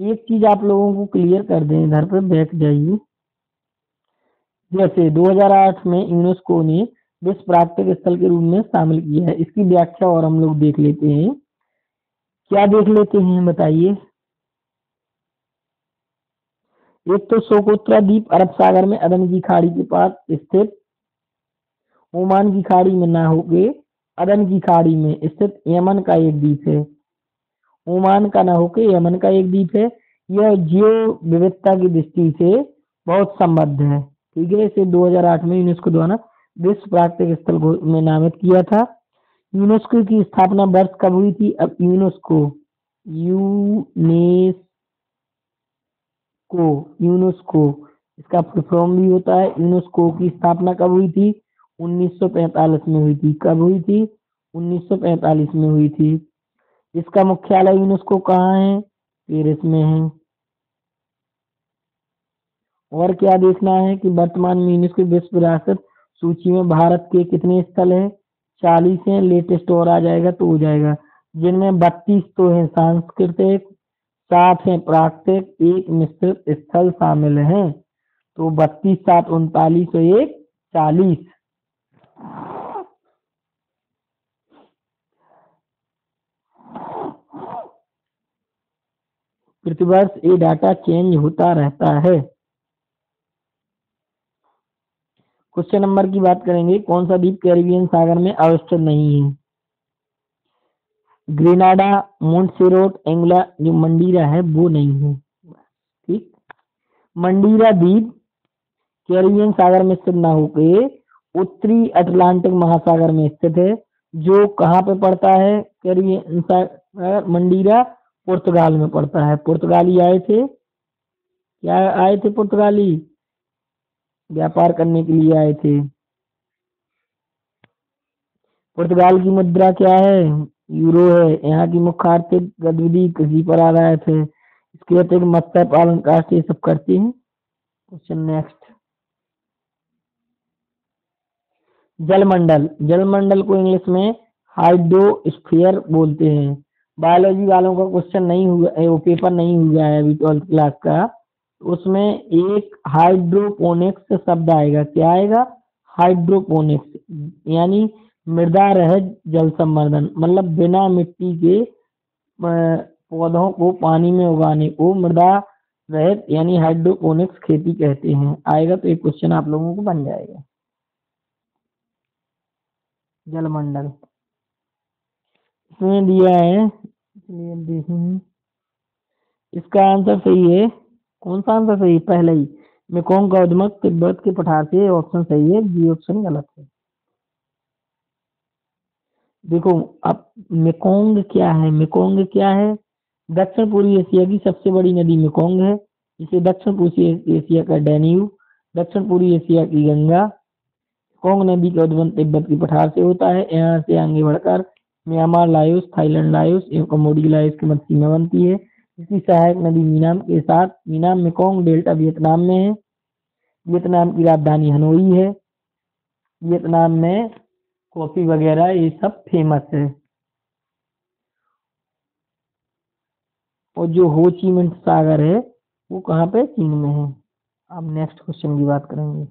एक चीज आप लोगों को क्लियर कर दें, इधर पे बैठ जाइए। जैसे 2008 में यूनेस्को ने विश्व प्राकृतिक स्थल के रूप में शामिल किया है, इसकी व्याख्या और हम लोग देख लेते हैं। क्या देख लेते हैं बताइए। एक तो सोकोत्रा द्वीप अरब सागर में अदन की खाड़ी के पास स्थित, ओमान की खाड़ी में ना होके अदन की खाड़ी में स्थित यमन का एक द्वीप है। ओमान का ना होके यमन का एक द्वीप है। यह जीव विविधता की दृष्टि से बहुत समृद्ध है। ठीक है, इसे 2008 में यूनेस्को द्वारा विश्व प्राकृतिक स्थल में नामित किया था। यूनेस्को की स्थापना वर्ष कब हुई थी। अब यूनेस्को यूनेस्को इसका फुल फॉर्म भी होता है। यूनेस्को की स्थापना कब हुई थी। 1945 में हुई थी। कब हुई थी। 1945 में हुई थी। इसका मुख्यालय यूनेस्को कहाँ है। पेरिस में है। और क्या देखना है कि वर्तमान में यूनेस्को विश्व विरासत सूची में भारत के कितने स्थल हैं। 40 हैं। लेटेस्ट और आ जाएगा तो हो जाएगा, जिनमें 32 तो है सांस्कृतिक, 7 है प्राकृतिक, 1 मिश्रित स्थल शामिल हैं। तो 32, 7, 39 और 1 40। प्रतिवर्ष ये डाटा चेंज होता रहता है। क्वेश्चन नंबर की बात करेंगे, कौन सा द्वीप कैरिबियन सागर में अवस्थित नहीं है। ग्रेनाडा, मोंटसेरोट, एंगुला, जो मंडीरा है वो नहीं है। ठीक, मंडीरा द्वीप कैरिबियन सागर में स्थित ना होके उत्तरी अटलांटिक महासागर में स्थित है। जो कहाँ पे पड़ता है कैरिबियन सागर, मंडीरा पुर्तगाल में पड़ता है। पुर्तगाली आए थे, क्या आए थे पुर्तगाली, व्यापार करने के लिए आए थे। पुर्तगाल की मुद्रा क्या है, यूरो है। यहाँ की मुख्य आर्थिक गतिविधि कृषि पर आधारित है। इसके अतिरिक्त मत्स्य पालन काष्ठ ये सब करते हैं। Question next. जलमंडल, जलमंडल को इंग्लिश में हाइड्रोस्फीयर बोलते हैं। बायोलॉजी वालों का क्वेश्चन नहीं हुआ, वो पेपर नहीं हुआ है अभी 12th क्लास का। उसमें एक हाइड्रोपोनिक्स शब्द आएगा। क्या आएगा, हाइड्रोपोनिक्स, यानी मृदा रहित जल संवर्धन, मतलब बिना मिट्टी के पौधों को पानी में उगाने को मृदा रहित यानी हाइड्रोपोनिक्स खेती कहते हैं। आएगा तो एक क्वेश्चन आप लोगों को बन जाएगा। जलमंडल इसमें दिया है, इसलिए देखेंगे। इसका आंसर सही है। कौन सा आंसर सही है, पहले ही मेकोंग का उद्गम तिब्बत के पठार से, ऑप्शन सही है। बी ऑप्शन गलत है। देखो अब मेकोंग क्या है, मेकोंग क्या है, दक्षिण पूर्वी एशिया की सबसे बड़ी नदी मेकोंग है। इसे दक्षिण पूर्वी एशिया का डैन्यूब, दक्षिण पूर्वी एशिया की गंगा। मेकोंग नदी का उद्गम तिब्बत की पठार से होता है। यहाँ से आगे बढ़कर म्यांमार, लाओस, थाईलैंड लाओस एवं कम्बोडिया लाओस की मध्य सीमा बनती है। इसकी सहायक नदी मीनाम के साथ, मीनाम मेकोंग डेल्टा वियतनाम में है। वियतनाम की राजधानी हनोई है। वियतनाम में कॉफी वगैरह ये सब फेमस है। और जो हो ची मिन्ह सागर है वो कहाँ पे, चीन में है। अब नेक्स्ट क्वेश्चन की बात करेंगे।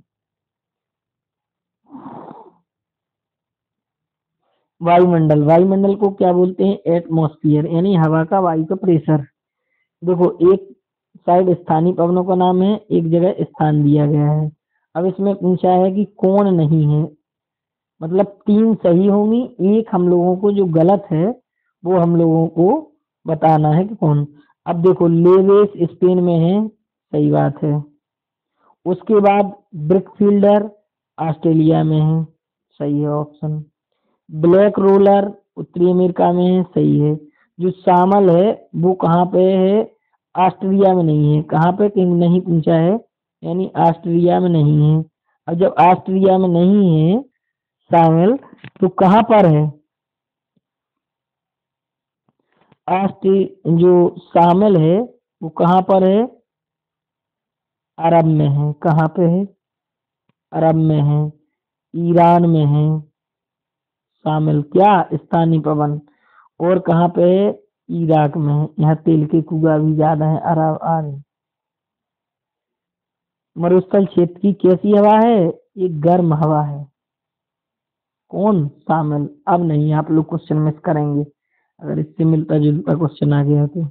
वायुमंडल, वायुमंडल को क्या बोलते हैं, एटमॉस्फेयर, यानी हवा का वायु का प्रेशर। देखो एक साइड स्थानीय पवनों का नाम है, एक जगह स्थान दिया गया है। अब इसमें पूछा है कि कौन नहीं है, मतलब 3 सही होंगी, एक हम लोगों को जो गलत है वो हम लोगों को बताना है कि कौन। अब देखो लेवेस स्पेन में है, सही बात है। उसके बाद ब्रिकफील्डर ऑस्ट्रेलिया में है, सही है ऑप्शन। ब्लैक रोलर उत्तरी अमेरिका में है, सही है। जो शामल है वो कहाँ पे है? ऑस्ट्रेलिया में नहीं है। कहाँ पे किंग नहीं पूछा है, यानी ऑस्ट्रेलिया में नहीं है। अब जब ऑस्ट्रेलिया में नहीं है शामिल, तो कहाँ पर है? जो शामिल है वो कहाँ पर है? अरब में है। कहाँ पे है? अरब में है, ईरान में है शामिल, क्या स्थानीय पवन। और कहाँ पे है? इराक में है। यहाँ तेल के कुआं भी ज्यादा है, अरब आ रहे। मरुस्थल क्षेत्र की कैसी हवा है? ये गर्म हवा है। कौन शामिल? अब नहीं, आप लोग क्वेश्चन मिस करेंगे अगर इससे मिलता जुलता क्वेश्चन आ गया तो।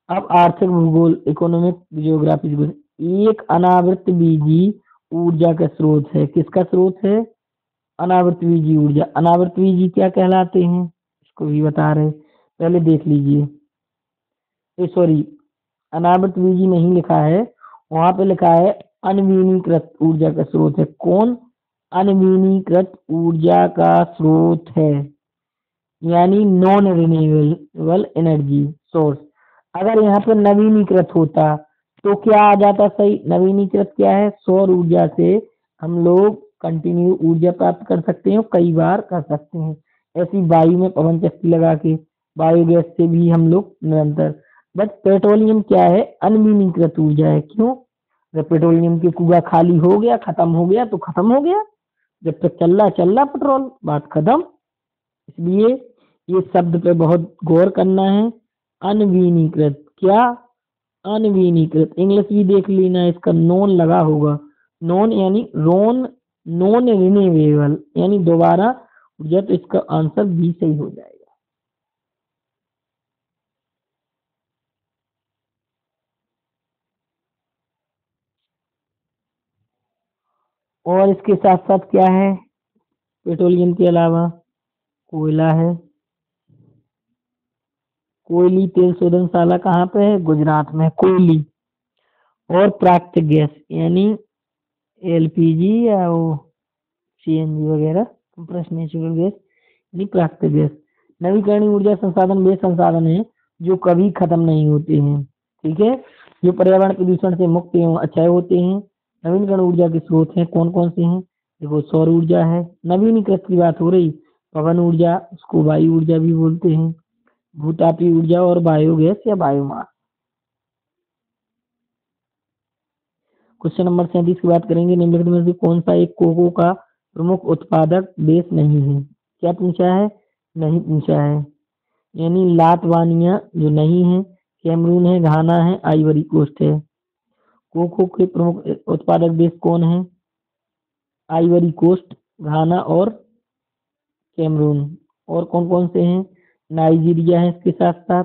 अब आर्थिक भूगोल, इकोनॉमिक जियोग्राफी। एक अनावृत बीजी ऊर्जा का स्रोत है, किसका स्रोत है? अनावृत बीजी ऊर्जा। अनावृत बीजी क्या कहलाते हैं, इसको भी बता रहे, पहले देख लीजिए। सॉरी, अनावृत बीजी नहीं लिखा है, वहां पे लिखा है अनविनीकृत ऊर्जा का स्रोत है। कौन? अनविनीकृत ऊर्जा का स्रोत है, यानी नॉन रिन्यूएबल एनर्जी सोर्स। अगर यहाँ पे नवीनीकृत होता तो क्या आ जाता सही? नवीनीकृत क्या है? सौर ऊर्जा से हम लोग कंटिन्यू ऊर्जा प्राप्त कर सकते हैं, कई बार कर सकते हैं। ऐसी वायु में पवन चक्की लगा के, बायोगैस से भी हम लोग निरंतर। बट पेट्रोलियम क्या है? अनविनीकृत ऊर्जा है। क्यों? जब पेट्रोलियम की कुआ खाली हो गया, खत्म हो गया तो खत्म हो गया, जब तक चल रहा पेट्रोल, बात खत्म। इसलिए ये शब्द पे बहुत गौर करना है। अनविनीकृत, क्या? अनविनीकृत। इंग्लिश भी देख लेना, इसका नॉन लगा होगा। नॉन यानी रोन, नॉन रिन्यूएबल यानी दोबारा ऊर्जा, तो इसका आंसर भी सही हो जाएगा। और इसके साथ साथ क्या है पेट्रोलियम के अलावा? कोयला है। कोयली तेल शोधनशाला कहाँ पे है? गुजरात में, कोयली। और प्राकृतिक गैस यानी एलपीजी या वो सीएनजी वगैरह, कंप्रेस्ड नेचुरल गैस यानी प्राकृतिक गैस। नवीकरणीय ऊर्जा संसाधन वे संसाधन हैं जो कभी खत्म नहीं होते हैं, ठीक है, जो पर्यावरण प्रदूषण से मुक्त एवं अक्षय होते हैं। नवीनकरण ऊर्जा के स्रोत हैं, कौन कौन से हैं? देखो, सौर ऊर्जा है, नवीनीकृत की बात हो रही। पवन ऊर्जा, उसको वायु ऊर्जा भी बोलते हैं। भूतापीय ऊर्जा और बायोगैस या बायोमास। क्वेश्चन नंबर 37 की बात करेंगे। निम्नलिखित में से कौन सा एक कोको का प्रमुख उत्पादक देश नहीं है? क्या पूछा है? नहीं पूछा है, यानी लातवानिया जो नहीं है, कैमरून है, घाना है, आइवरी कोस्ट है। कोको के प्रमुख उत्पादक देश कौन है? आइवरी कोस्ट, घाना और कैमरून। और कौन कौन से हैं? नाइजीरिया है इसके साथ साथ,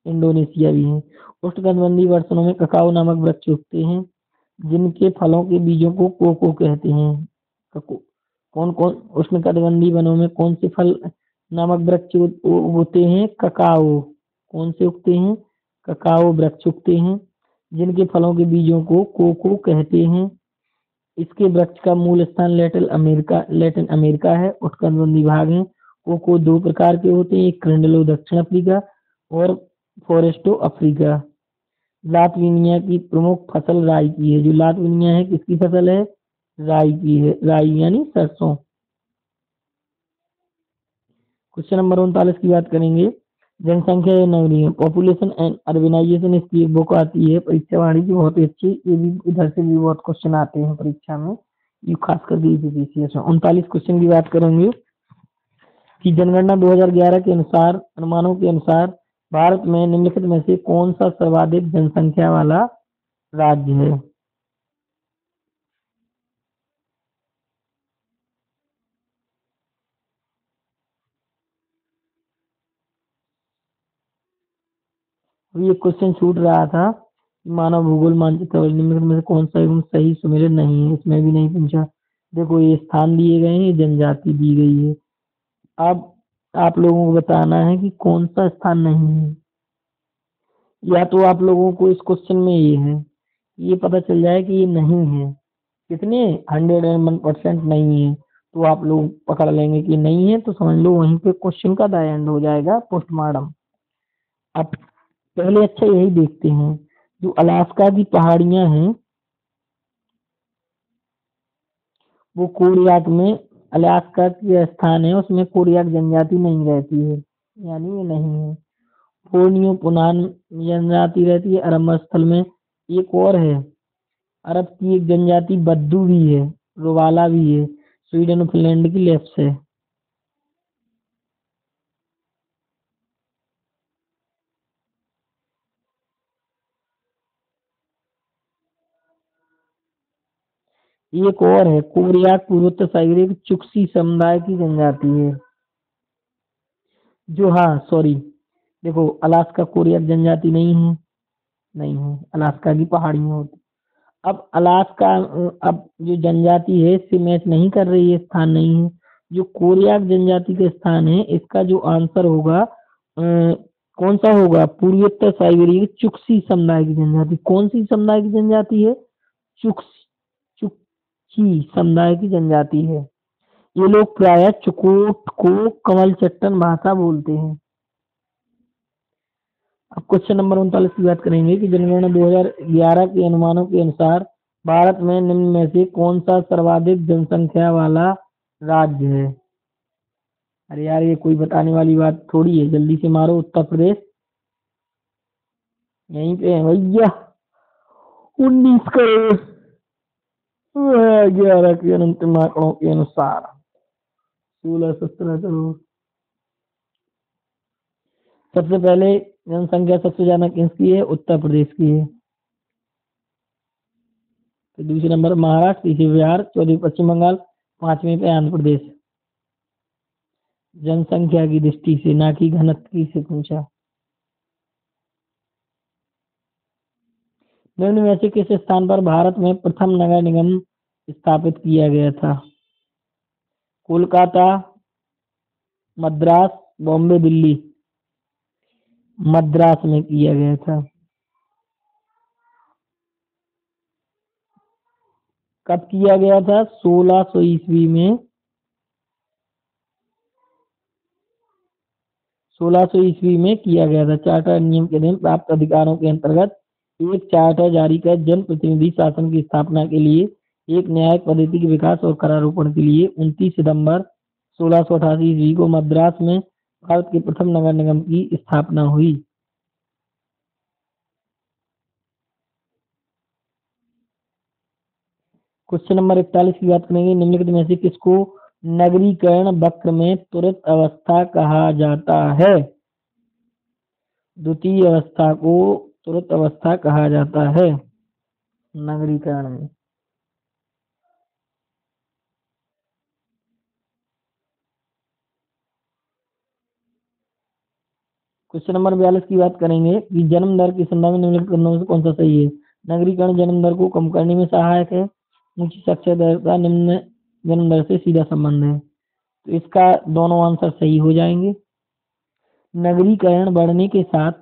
इंडोनेशिया भी है। उष्णकटिबंधीय वर्षणों में ककाओ नामक वृक्ष उगते हैं, जिनके फलों के बीजों को कोको कहते हैं। कौन कौन उष्णकटिबंधीय वनों में कौन से फल नामक वृक्ष उगते हैं? ककाओ। कौन से उगते हैं? ककाओ वृक्ष उगते हैं, जिनके फलों के बीजों को कोको कहते हैं। इसके वृक्ष का मूल स्थान लैटिन अमेरिका है। उष्णकटिबंधीय भाग है। कोको दो प्रकार के होते हैं, एक क्रिंडलो दक्षिण अफ्रीका और फॉरेस्टो अफ्रीका। लातविनिया की प्रमुख फसल राई की है। जो लातविनिया है किसकी फसल है? राई की है, राई यानी सरसों। क्वेश्चन नंबर 39 की बात करेंगे। जनसंख्या या नगरीय, पॉपुलेशन एंड अर्बनाइजेशन, इसकी एक बुक आती है परीक्षा वाणी की, बहुत ही अच्छी। ये भी इधर से भी बहुत क्वेश्चन आते हैं परीक्षा में, ये खास करके यूपीएससी में। 39 क्वेश्चन की बात करेंगे कि जनगणना 2011 के अनुसार, अनुमानों के अनुसार भारत में निम्नलिखित में से कौन सा सर्वाधिक जनसंख्या वाला राज्य है? अभी ये क्वेश्चन छूट रहा था, मानव भूगोल मानचित्र और निम्नलिखित में से कौन सा एवं सही सुमेलित नहीं है, इसमें भी नहीं पूछा। देखो, ये स्थान दिए गए हैं, ये जनजाति दी गई है। अब आप लोगों को बताना है कि कौन सा स्थान नहीं है। या तो आप लोगों को इस क्वेश्चन में ये पता चल जाए कि ये नहीं है, कितने 101% नहीं है, तो आप लोग पकड़ लेंगे कि नहीं है, तो समझ लो वहीं पे क्वेश्चन का द एंड हो जाएगा, पोस्टमार्टम। अब पहले अच्छा यही देखते हैं, जो अलास्का की पहाड़ियां हैं वो कोरियाक में, अलास्का की स्थान है उसमें कोरियाक जनजाति नहीं रहती है, यानी ये नहीं है। बोर्नियो पुनान जनजाति रहती है अरब स्थल में। एक और है, अरब की एक जनजाति बद्दू भी है, रोवाला भी है, स्वीडन और फिनलैंड की लेफ्ट है। एक और है, कोरियाक पूर्वोत्तर साइबेरिया की चुक्सी समुदाय की जनजाति है, जो, हाँ सॉरी, देखो अलास्का कोरियाक जनजाति नहीं है, नहीं है, अलास्का की पहाड़ियां होती। अब अलास्का, अब जो जनजाति है इससे मैच नहीं कर रही है, स्थान नहीं है। जो कोरियाक जनजाति के स्थान है, इसका जो आंसर होगा कौन सा होगा, पूर्वोत्तर साइबेरिया की चुक्सी समुदाय की जनजाति। कौन सी समुदाय की जनजाति है, चुक्सी, चुक्ची समुदाय की जनजाति है। ये लोग प्रायः चुकोट को कमल चट्टन भाषा बोलते हैं। अब क्वेश्चन नंबर 39 की बात करेंगे कि जनगणना 2011 के अनुमानों के अनुसार भारत में निम्न में से कौन सा सर्वाधिक जनसंख्या वाला राज्य है। अरे यार ये कोई बताने वाली बात थोड़ी है, जल्दी से मारो। उत्तर प्रदेश, यहीं पे है भैया, 19 करोड़। 11 के अंतिम आंकड़ों के अनुसार 16-17 करोड़। सबसे पहले जनसंख्या सबसे ज्यादा किसकी है, उत्तर प्रदेश की है। फिर दूसरे नंबर महाराष्ट्र, तीसरे बिहार, चौथे पश्चिम बंगाल, पांचवें पे आंध्र प्रदेश। जनसंख्या की दृष्टि से, ना कि घनत्व की से पूछा। निम्न में से किस स्थान पर भारत में प्रथम नगर निगम स्थापित किया गया था। कोलकाता, मद्रास, बॉम्बे, दिल्ली। मद्रास में किया गया था। कब किया गया था, 1600 ईस्वी में। 1600 ईस्वी में किया गया था। चार्टर नियम के दिन प्राप्त अधिकारों के अंतर्गत एक चार्टर जारी कर जनप्रतिनिधि शासन की स्थापना के लिए, एक न्यायिक पद्धति के विकास और करारोपण के लिए 29 सितंबर 1688 ईस्वी को मद्रास में भारत के प्रथम नगर निगम की स्थापना हुई। क्वेश्चन नंबर 41 की बात करेंगे, निम्नलिखित में से किसको नगरीकरण वक्र में त्वरित अवस्था कहा जाता है। द्वितीय अवस्था को त्वरित अवस्था कहा जाता है नगरीकरण में। क्वेश्चन नंबर 42 की बात करेंगे कि जन्म दर के संदर्भ में निम्नलिखित कथनों में से कौन सा सही है। नगरीकरण जन्म दर को कम करने में सहायक है। ऊंची साक्षरता दर का निम्न जन्म दर से सीधा संबंध है, तो इसका दोनों आंसर सही हो जाएंगे। नगरीकरण बढ़ने के साथ,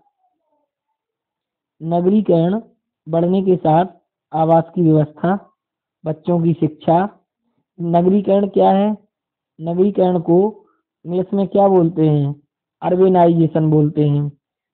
नगरीकरण बढ़ने के साथ आवास की व्यवस्था, बच्चों की शिक्षा। नगरीकरण क्या है, नगरीकरण को इंग्लिश में क्या बोलते हैं, अर्बेनाइजेशन बोलते हैं।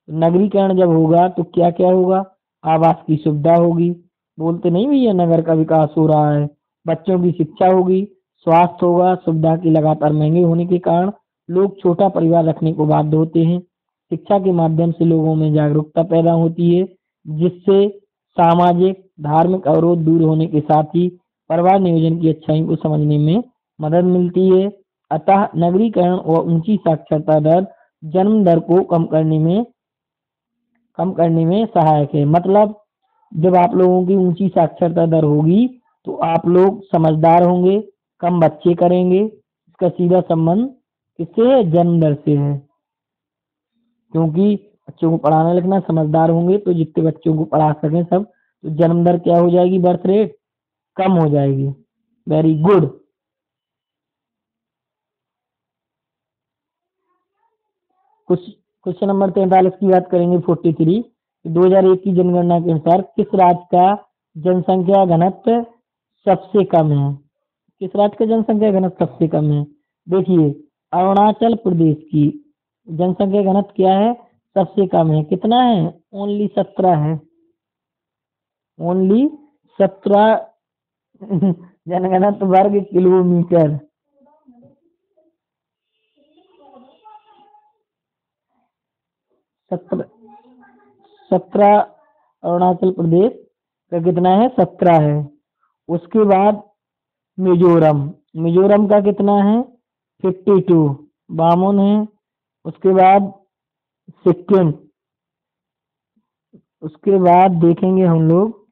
नगरीकरण जब होगा तो क्या क्या होगा, आवास की सुविधा होगी, बोलते नहीं भैया नगर का विकास हो रहा है। बच्चों की शिक्षा होगी, स्वास्थ्य होगा। सुविधा की लगातार महंगे होने के कारण लोग छोटा परिवार रखने को बाध्य होते हैं। शिक्षा के माध्यम से लोगों में जागरूकता पैदा होती है, जिससे सामाजिक धार्मिक अवरोध दूर होने के साथ ही परिवार नियोजन की अच्छाई को समझने में मदद मिलती है। अतः नगरीकरण और ऊंची साक्षरता दर जन्म दर को कम करने में सहायक है। मतलब जब आप लोगों की ऊंची साक्षरता दर होगी तो आप लोग समझदार होंगे, कम बच्चे करेंगे। इसका सीधा संबंध किससे है, जन्म दर से है। क्योंकि बच्चों को पढ़ाना लिखना, समझदार होंगे तो जितने बच्चों को पढ़ा सकें सब, तो जन्म दर क्या हो जाएगी, बर्थ रेट कम हो जाएगी। Very good. कुछ क्वेश्चन नंबर 43 की बात करेंगे 43। 2001 की जनगणना के अनुसार किस राज्य का जनसंख्या घनत्व सबसे कम है? किस राज्य का जनसंख्या घनत्व सबसे कम है? देखिए, अरुणाचल प्रदेश की जनसंख्या घनत्व क्या है? सबसे कम है। कितना है? ओनली 17 है। ओनली 17 जनघनत्व वर्ग किलोमीटर। 17 अरुणाचल प्रदेश का कितना है? 17 है। उसके बाद मिजोरम, मिजोरम का कितना है? 52 52 है। उसके बाद सिक्किम, उसके बाद देखेंगे हम लोग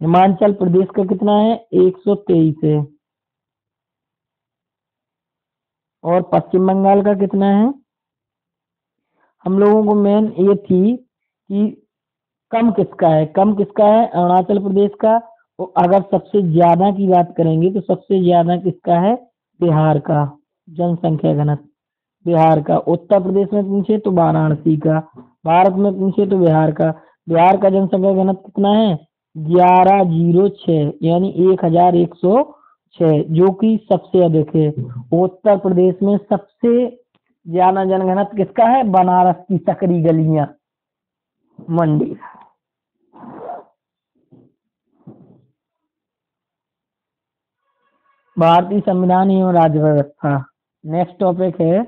हिमाचल प्रदेश का कितना है? 123 है। और पश्चिम बंगाल का कितना है? हम लोगों को मेन ये थी कि कम किसका है? कम किसका है? अरुणाचल प्रदेश का। और अगर सबसे ज्यादा की बात करेंगे तो सबसे ज्यादा किसका है? बिहार का जनसंख्या घनत्व। बिहार का। उत्तर प्रदेश में पूछे तो वाराणसी का। भारत में पूछे तो बिहार का। बिहार का जनसंख्या घनत्व कितना है? 1106 यानी 1106, जो कि सबसे अधिक है। उत्तर प्रदेश में सबसे ज्यादा जनघनत्व किसका है? बनारस की सकरी गलियां, मंडी। भारतीय संविधान एवं राज्य व्यवस्था। नेक्स्ट टॉपिक है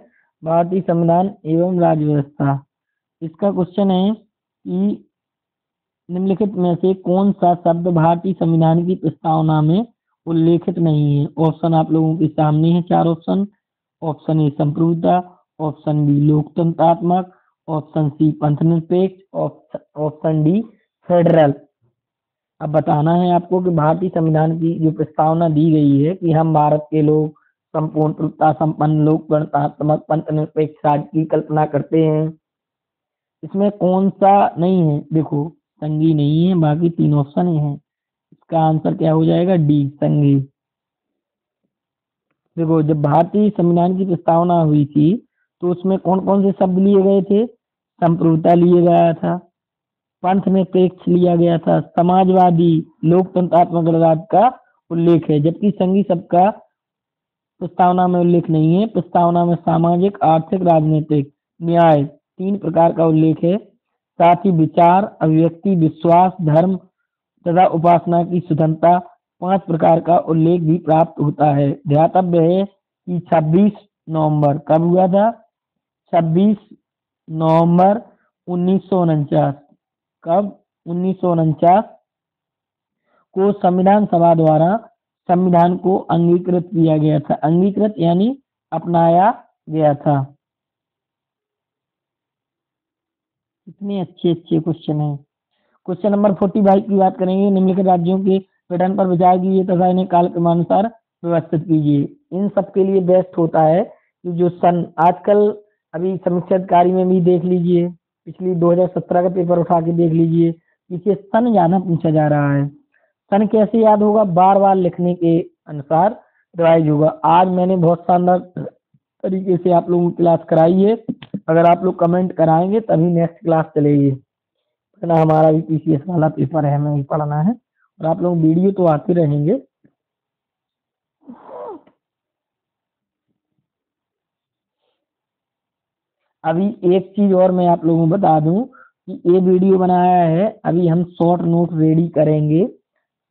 भारतीय संविधान एवं राज्य व्यवस्था। इसका क्वेश्चन है कि निम्नलिखित में से कौन सा शब्द भारतीय संविधान की प्रस्तावना में उल्लेखित नहीं है? ऑप्शन आप लोगों के सामने है, 4 ऑप्शन। ऑप्शन ए संप्रभुता, ऑप्शन बी लोकतंत्रात्मक, ऑप्शन सी पंथनिरपेक्ष, ऑप्शन डी फेडरल। अब बताना है आपको कि भारतीय संविधान की जो प्रस्तावना दी गई है कि हम भारत के लोग संपूर्णता संपन्न लोक गणतात्मक पंथनिरपेक्ष राज्य की कल्पना करते हैं, इसमें कौन सा नहीं है? देखो, संघी नहीं है, बाकी 3 ऑप्शन ही है। इसका आंसर क्या हो जाएगा? डी संघी। देखो, जब भारतीय संविधान की प्रस्तावना हुई थी तो उसमें कौन कौन से शब्द लिए गए थे? संप्रभुता लिया गया था, पंथ निरपेक्ष लिया गया था, समाजवादी लोकतंत्रात्मक राज्य का उल्लेख है। जबकि संघी शब्द का प्रस्तावना में उल्लेख नहीं है। प्रस्तावना में सामाजिक, आर्थिक, राजनीतिक, न्याय 3 प्रकार का उल्लेख है। साथ ही विचार, अभिव्यक्ति, विश्वास, धर्म तथा उपासना की स्वतंत्रता 5 प्रकार का उल्लेख भी प्राप्त होता है। ध्यातव्य है कि 26 नवंबर कब हुआ था? 26 नवंबर 1949। कब? 1949 को संविधान सभा द्वारा संविधान को अंगीकृत किया गया था। अंगीकृत यानी अपनाया गया था। इतने अच्छे अच्छे क्वेश्चन हैं। क्वेश्चन नंबर 45 की बात करेंगे। निम्नलिखित राज्यों के गठन पर विचार कीजिए तथा इन्हें कालक्रमानुसार व्यवस्थित कीजिए। इन सब के लिए बेस्ट होता है कि जो सन आजकल अभी समीक्षा अधिकारी में भी देख लीजिए, पिछली 2017 का पेपर उठा के देख लीजिए, इसे सन ज्यादा पूछा जा रहा है। सन कैसे याद होगा? बार बार लिखने के अनुसार रिवाइज होगा। आज मैंने बहुत शानदार तरीके से आप लोगों की क्लास कराई है। अगर आप लोग कमेंट कराएंगे तभी नेक्स्ट क्लास चलेगी, वरना हमारा भी पीसीएस वाला पेपर है, हमें भी पढ़ना है। और आप लोग वीडियो तो आते रहेंगे। अभी एक चीज और मैं आप लोगों को बता दूं कि ये वीडियो बनाया है, अभी हम शॉर्ट नोट रेडी करेंगे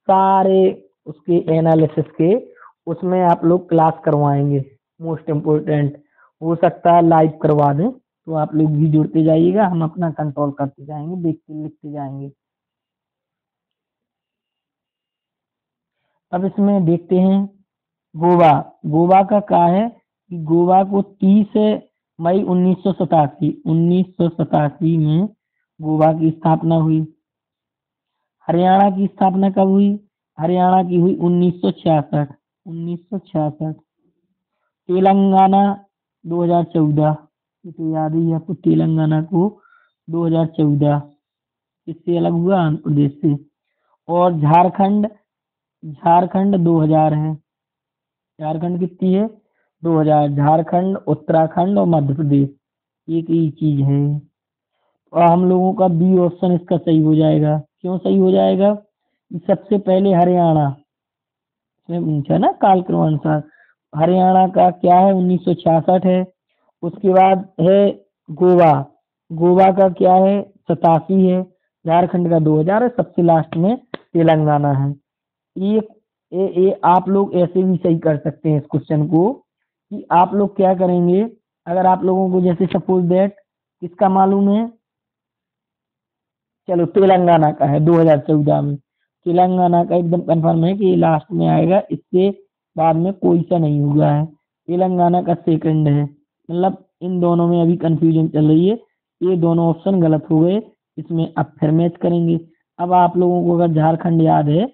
सारे उसके एनालिसिस के, उसमें आप लोग क्लास करवाएंगे। मोस्ट इम्पोर्टेंट हो सकता है लाइव करवा दें, तो आप लोग भी जुड़ते जाइएगा, हम अपना कंट्रोल करते जाएंगे, देखते लिखते जाएंगे। अब इसमें देखते हैं गोवा। गोवा का क्या है कि गोवा को 30 मई 1987 में गोवा की स्थापना हुई। हरियाणा की स्थापना कब हुई? हरियाणा की हुई 1966। तेलंगाना 2014, ये तो याद ही है आपको, तेलंगाना को 2014 इससे अलग हुआ आंध्र प्रदेश से। और झारखंड, झारखंड 2000 है। झारखंड कितनी है? 2000 झारखंड, उत्तराखंड और मध्य प्रदेश, एक ही चीज है। और हम लोगों का बी ऑप्शन इसका सही हो जाएगा। क्यों सही हो जाएगा? कि सबसे पहले हरियाणा, इसमें पूछा ना कालक्रम अनुसार, हरियाणा का क्या है 1966 है। उसके बाद है गोवा, गोवा का क्या है 87 है। झारखंड का 2000 है। सबसे लास्ट में तेलंगाना है। ये, आप लोग ऐसे भी सही कर सकते हैं इस क्वेश्चन को, कि आप लोग क्या करेंगे, अगर आप लोगों को जैसे सपोज दैट किसका मालूम है, चलो तेलंगाना का है 2014 में, तेलंगाना का एकदम कंफर्म है कि ये लास्ट में आएगा, इससे बाद में कोई सा नहीं हुआ है। तेलंगाना का सेकंड है, मतलब इन दोनों में अभी कंफ्यूजन चल रही है। ये दोनों ऑप्शन गलत हो गए, इसमें अब फिर मैच करेंगे। अब आप लोगों को अगर झारखंड याद है,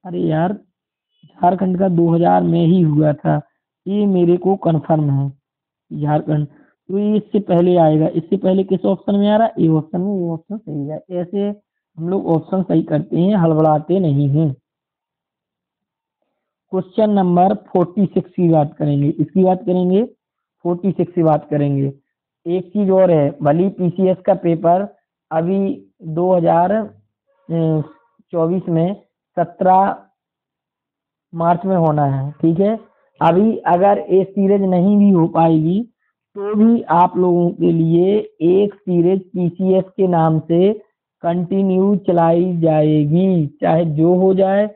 अरे यार झारखंड का 2000 में ही हुआ था, ये मेरे को कंफर्म है झारखंड। तो ये इससे पहले आएगा, इससे पहले किस ऑप्शन में आ रहा है? ए ऑप्शन में। ये ऑप्शन सही है। ऐसे हम लोग ऑप्शन सही करते हैं, हड़बड़ाते नहीं हैं। क्वेश्चन नंबर 46 की बात करेंगे, इसकी बात करेंगे, 46 की बात करेंगे। एक चीज और है, भली पीसीएस का पेपर अभी 2024 में 17 मार्च में होना है, ठीक है। अभी अगर ये सीरीज नहीं भी हो पाएगी तो भी आप लोगों के लिए एक सीरीज पीसीएस के नाम से कंटिन्यू चलाई जाएगी, चाहे जो हो जाए।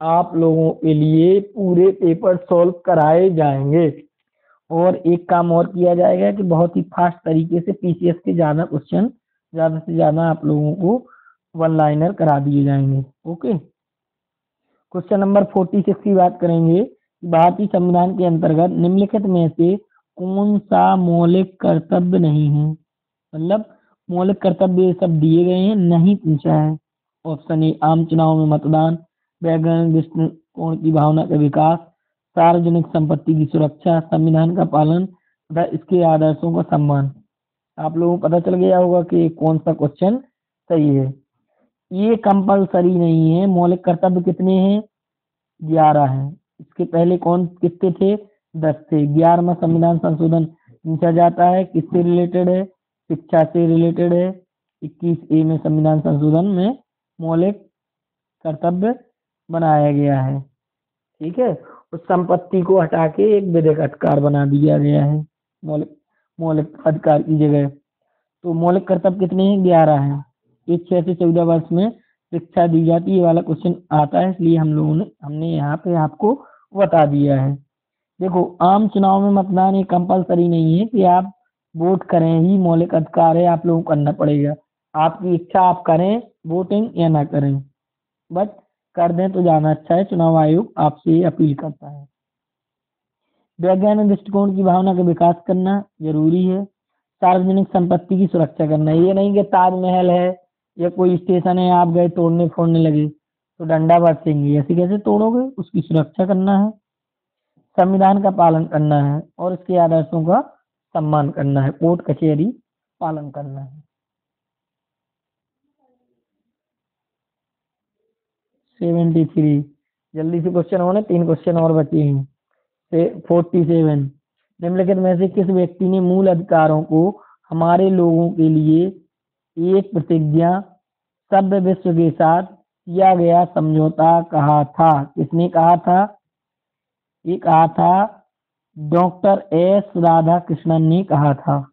आप लोगों के लिए पूरे पेपर सॉल्व कराए जाएंगे। और एक काम और किया जाएगा कि बहुत ही फास्ट तरीके से पीसीएस के ज़्यादा क्वेश्चन, ज़्यादा से ज़्यादा आप लोगों को वन लाइनर करा दिए जाएंगे। ओके, क्वेश्चन नंबर 46 की बात करेंगे। भारतीय संविधान के अंतर्गत निम्नलिखित में से कौन सा मौलिक कर्तव्य नहीं है? मतलब मौलिक कर्तव्य ये सब दिए गए हैं, नहीं पूछा है। ऑप्शन ए आम चुनाव में मतदान, वैज्ञानिक दृष्टिकोण की भावना का विकास, सार्वजनिक संपत्ति की सुरक्षा, संविधान का पालन तथा इसके आदर्शों का सम्मान। आप लोगों को पता चल गया होगा कि कौन सा क्वेश्चन सही है। ये कंपलसरी नहीं है। मौलिक कर्तव्य कितने हैं? 11 है। इसके पहले कौन कितने थे? 10 थे। 11वां संविधान संशोधन पूछा जाता है, किससे रिलेटेड है? शिक्षा से रिलेटेड है। 21A में संविधान संशोधन में मौलिक कर्तव्य बनाया गया है, ठीक है। उस संपत्ति को हटा के एक विधिक अधिकार बना दिया गया है मौलिक मौलिक अधिकार की जगह। तो मौलिक कर्तव्य कितने हैं? 11 हैं। एक 6 से 14 वर्ष में शिक्षा दी जाती है, ये वाला क्वेश्चन आता है, इसलिए हमने यहाँ पे आपको बता दिया है। देखो, आम चुनाव में मतदान ये कंपलसरी नहीं है कि आप वोट करें ही, मौलिक अधिकार है, आप लोगों को करना पड़ेगा। आपकी इच्छा, आप करें वोटिंग या ना करें, बट कर दें तो ज्यादा अच्छा है। चुनाव आयोग आपसे ये अपील करता है। वैज्ञानिक दृष्टिकोण की भावना का विकास करना जरूरी है। सार्वजनिक संपत्ति की सुरक्षा करना, ये नहीं कि ताजमहल है या कोई स्टेशन है, आप गए तोड़ने फोड़ने लगे तो डंडा बरसेंगे, ऐसे कैसे तोड़ोगे? उसकी सुरक्षा करना है। संविधान का पालन करना है और इसके आदर्शों का सम्मान करना है। कोर्ट कचहरी पालन करना है। 73, जल्दी से क्वेश्चन होने, 3 क्वेश्चन और बचे हैं। 47, निम्नलिखित में से किस व्यक्ति ने मूल अधिकारों को हमारे लोगों के लिए एक प्रतिज्ञा सभ्य विश्व के साथ किया गया समझौता कहा था? किसने कहा था? ये कहा था डॉक्टर एस राधाकृष्णन ने कहा था।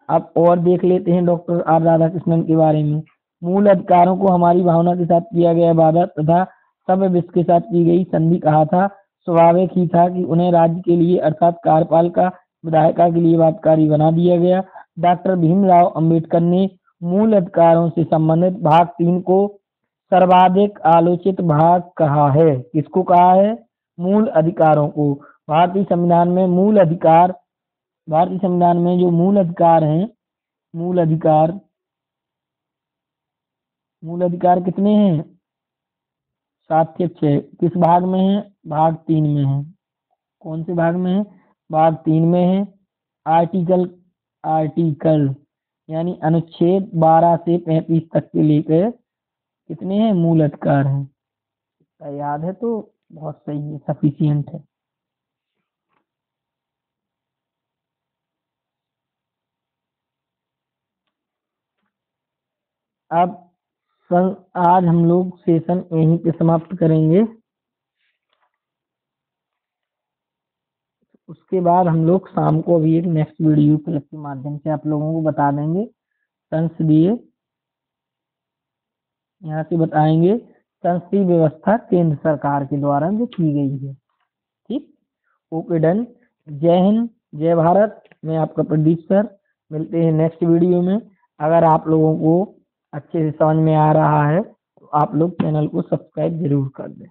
अब और देख लेते हैं डॉक्टर आर राधाकृष्णन के बारे में। मूल अधिकारों को हमारी भावना के साथ किया गया वादा तथा सभ्य विश्व के साथ की गई संधि कहा था। स्वाभाविक ही था कि उन्हें राज्य के लिए अर्थात कार्यपालिका विधायिका के लिए बाध्यकारी बना दिया गया। डॉक्टर भीमराव अंबेडकर ने मूल अधिकारों से संबंधित भाग 3 को सर्वाधिक आलोचित भाग कहा है। किसको कहा है? मूल अधिकारों को। भारतीय संविधान में मूल अधिकार, भारतीय संविधान में जो मूल अधिकार हैं, मूल अधिकार, मूल अधिकार कितने हैं? 7 के 6। किस भाग में है? भाग 3 में है। कौन से भाग में है? भाग 3 में है। आर्टिकल, आर्टिकल यानी अनुच्छेद 12 से 35 तक के लेकर कितने हैं? मूल अधिकार हैं। इसका याद है तो बहुत सही है, सफिशियंट है। अब आज हम लोग सेशन यहीं पे समाप्त करेंगे। उसके बाद हम लोग शाम को भी एक नेक्स्ट वीडियो क्लिप के माध्यम से आप लोगों को बता देंगे संसदीय, यहाँ से बताएंगे संसदीय व्यवस्था केंद्र सरकार के द्वारा जो की गई है। ठीक, ओके डन। जय हिंद, जय भारत। मैं आपका प्रदीप सर, मिलते हैं नेक्स्ट वीडियो में। अगर आप लोगों को अच्छे से समझ में आ रहा है तो आप लोग चैनल को सब्सक्राइब जरूर कर दें।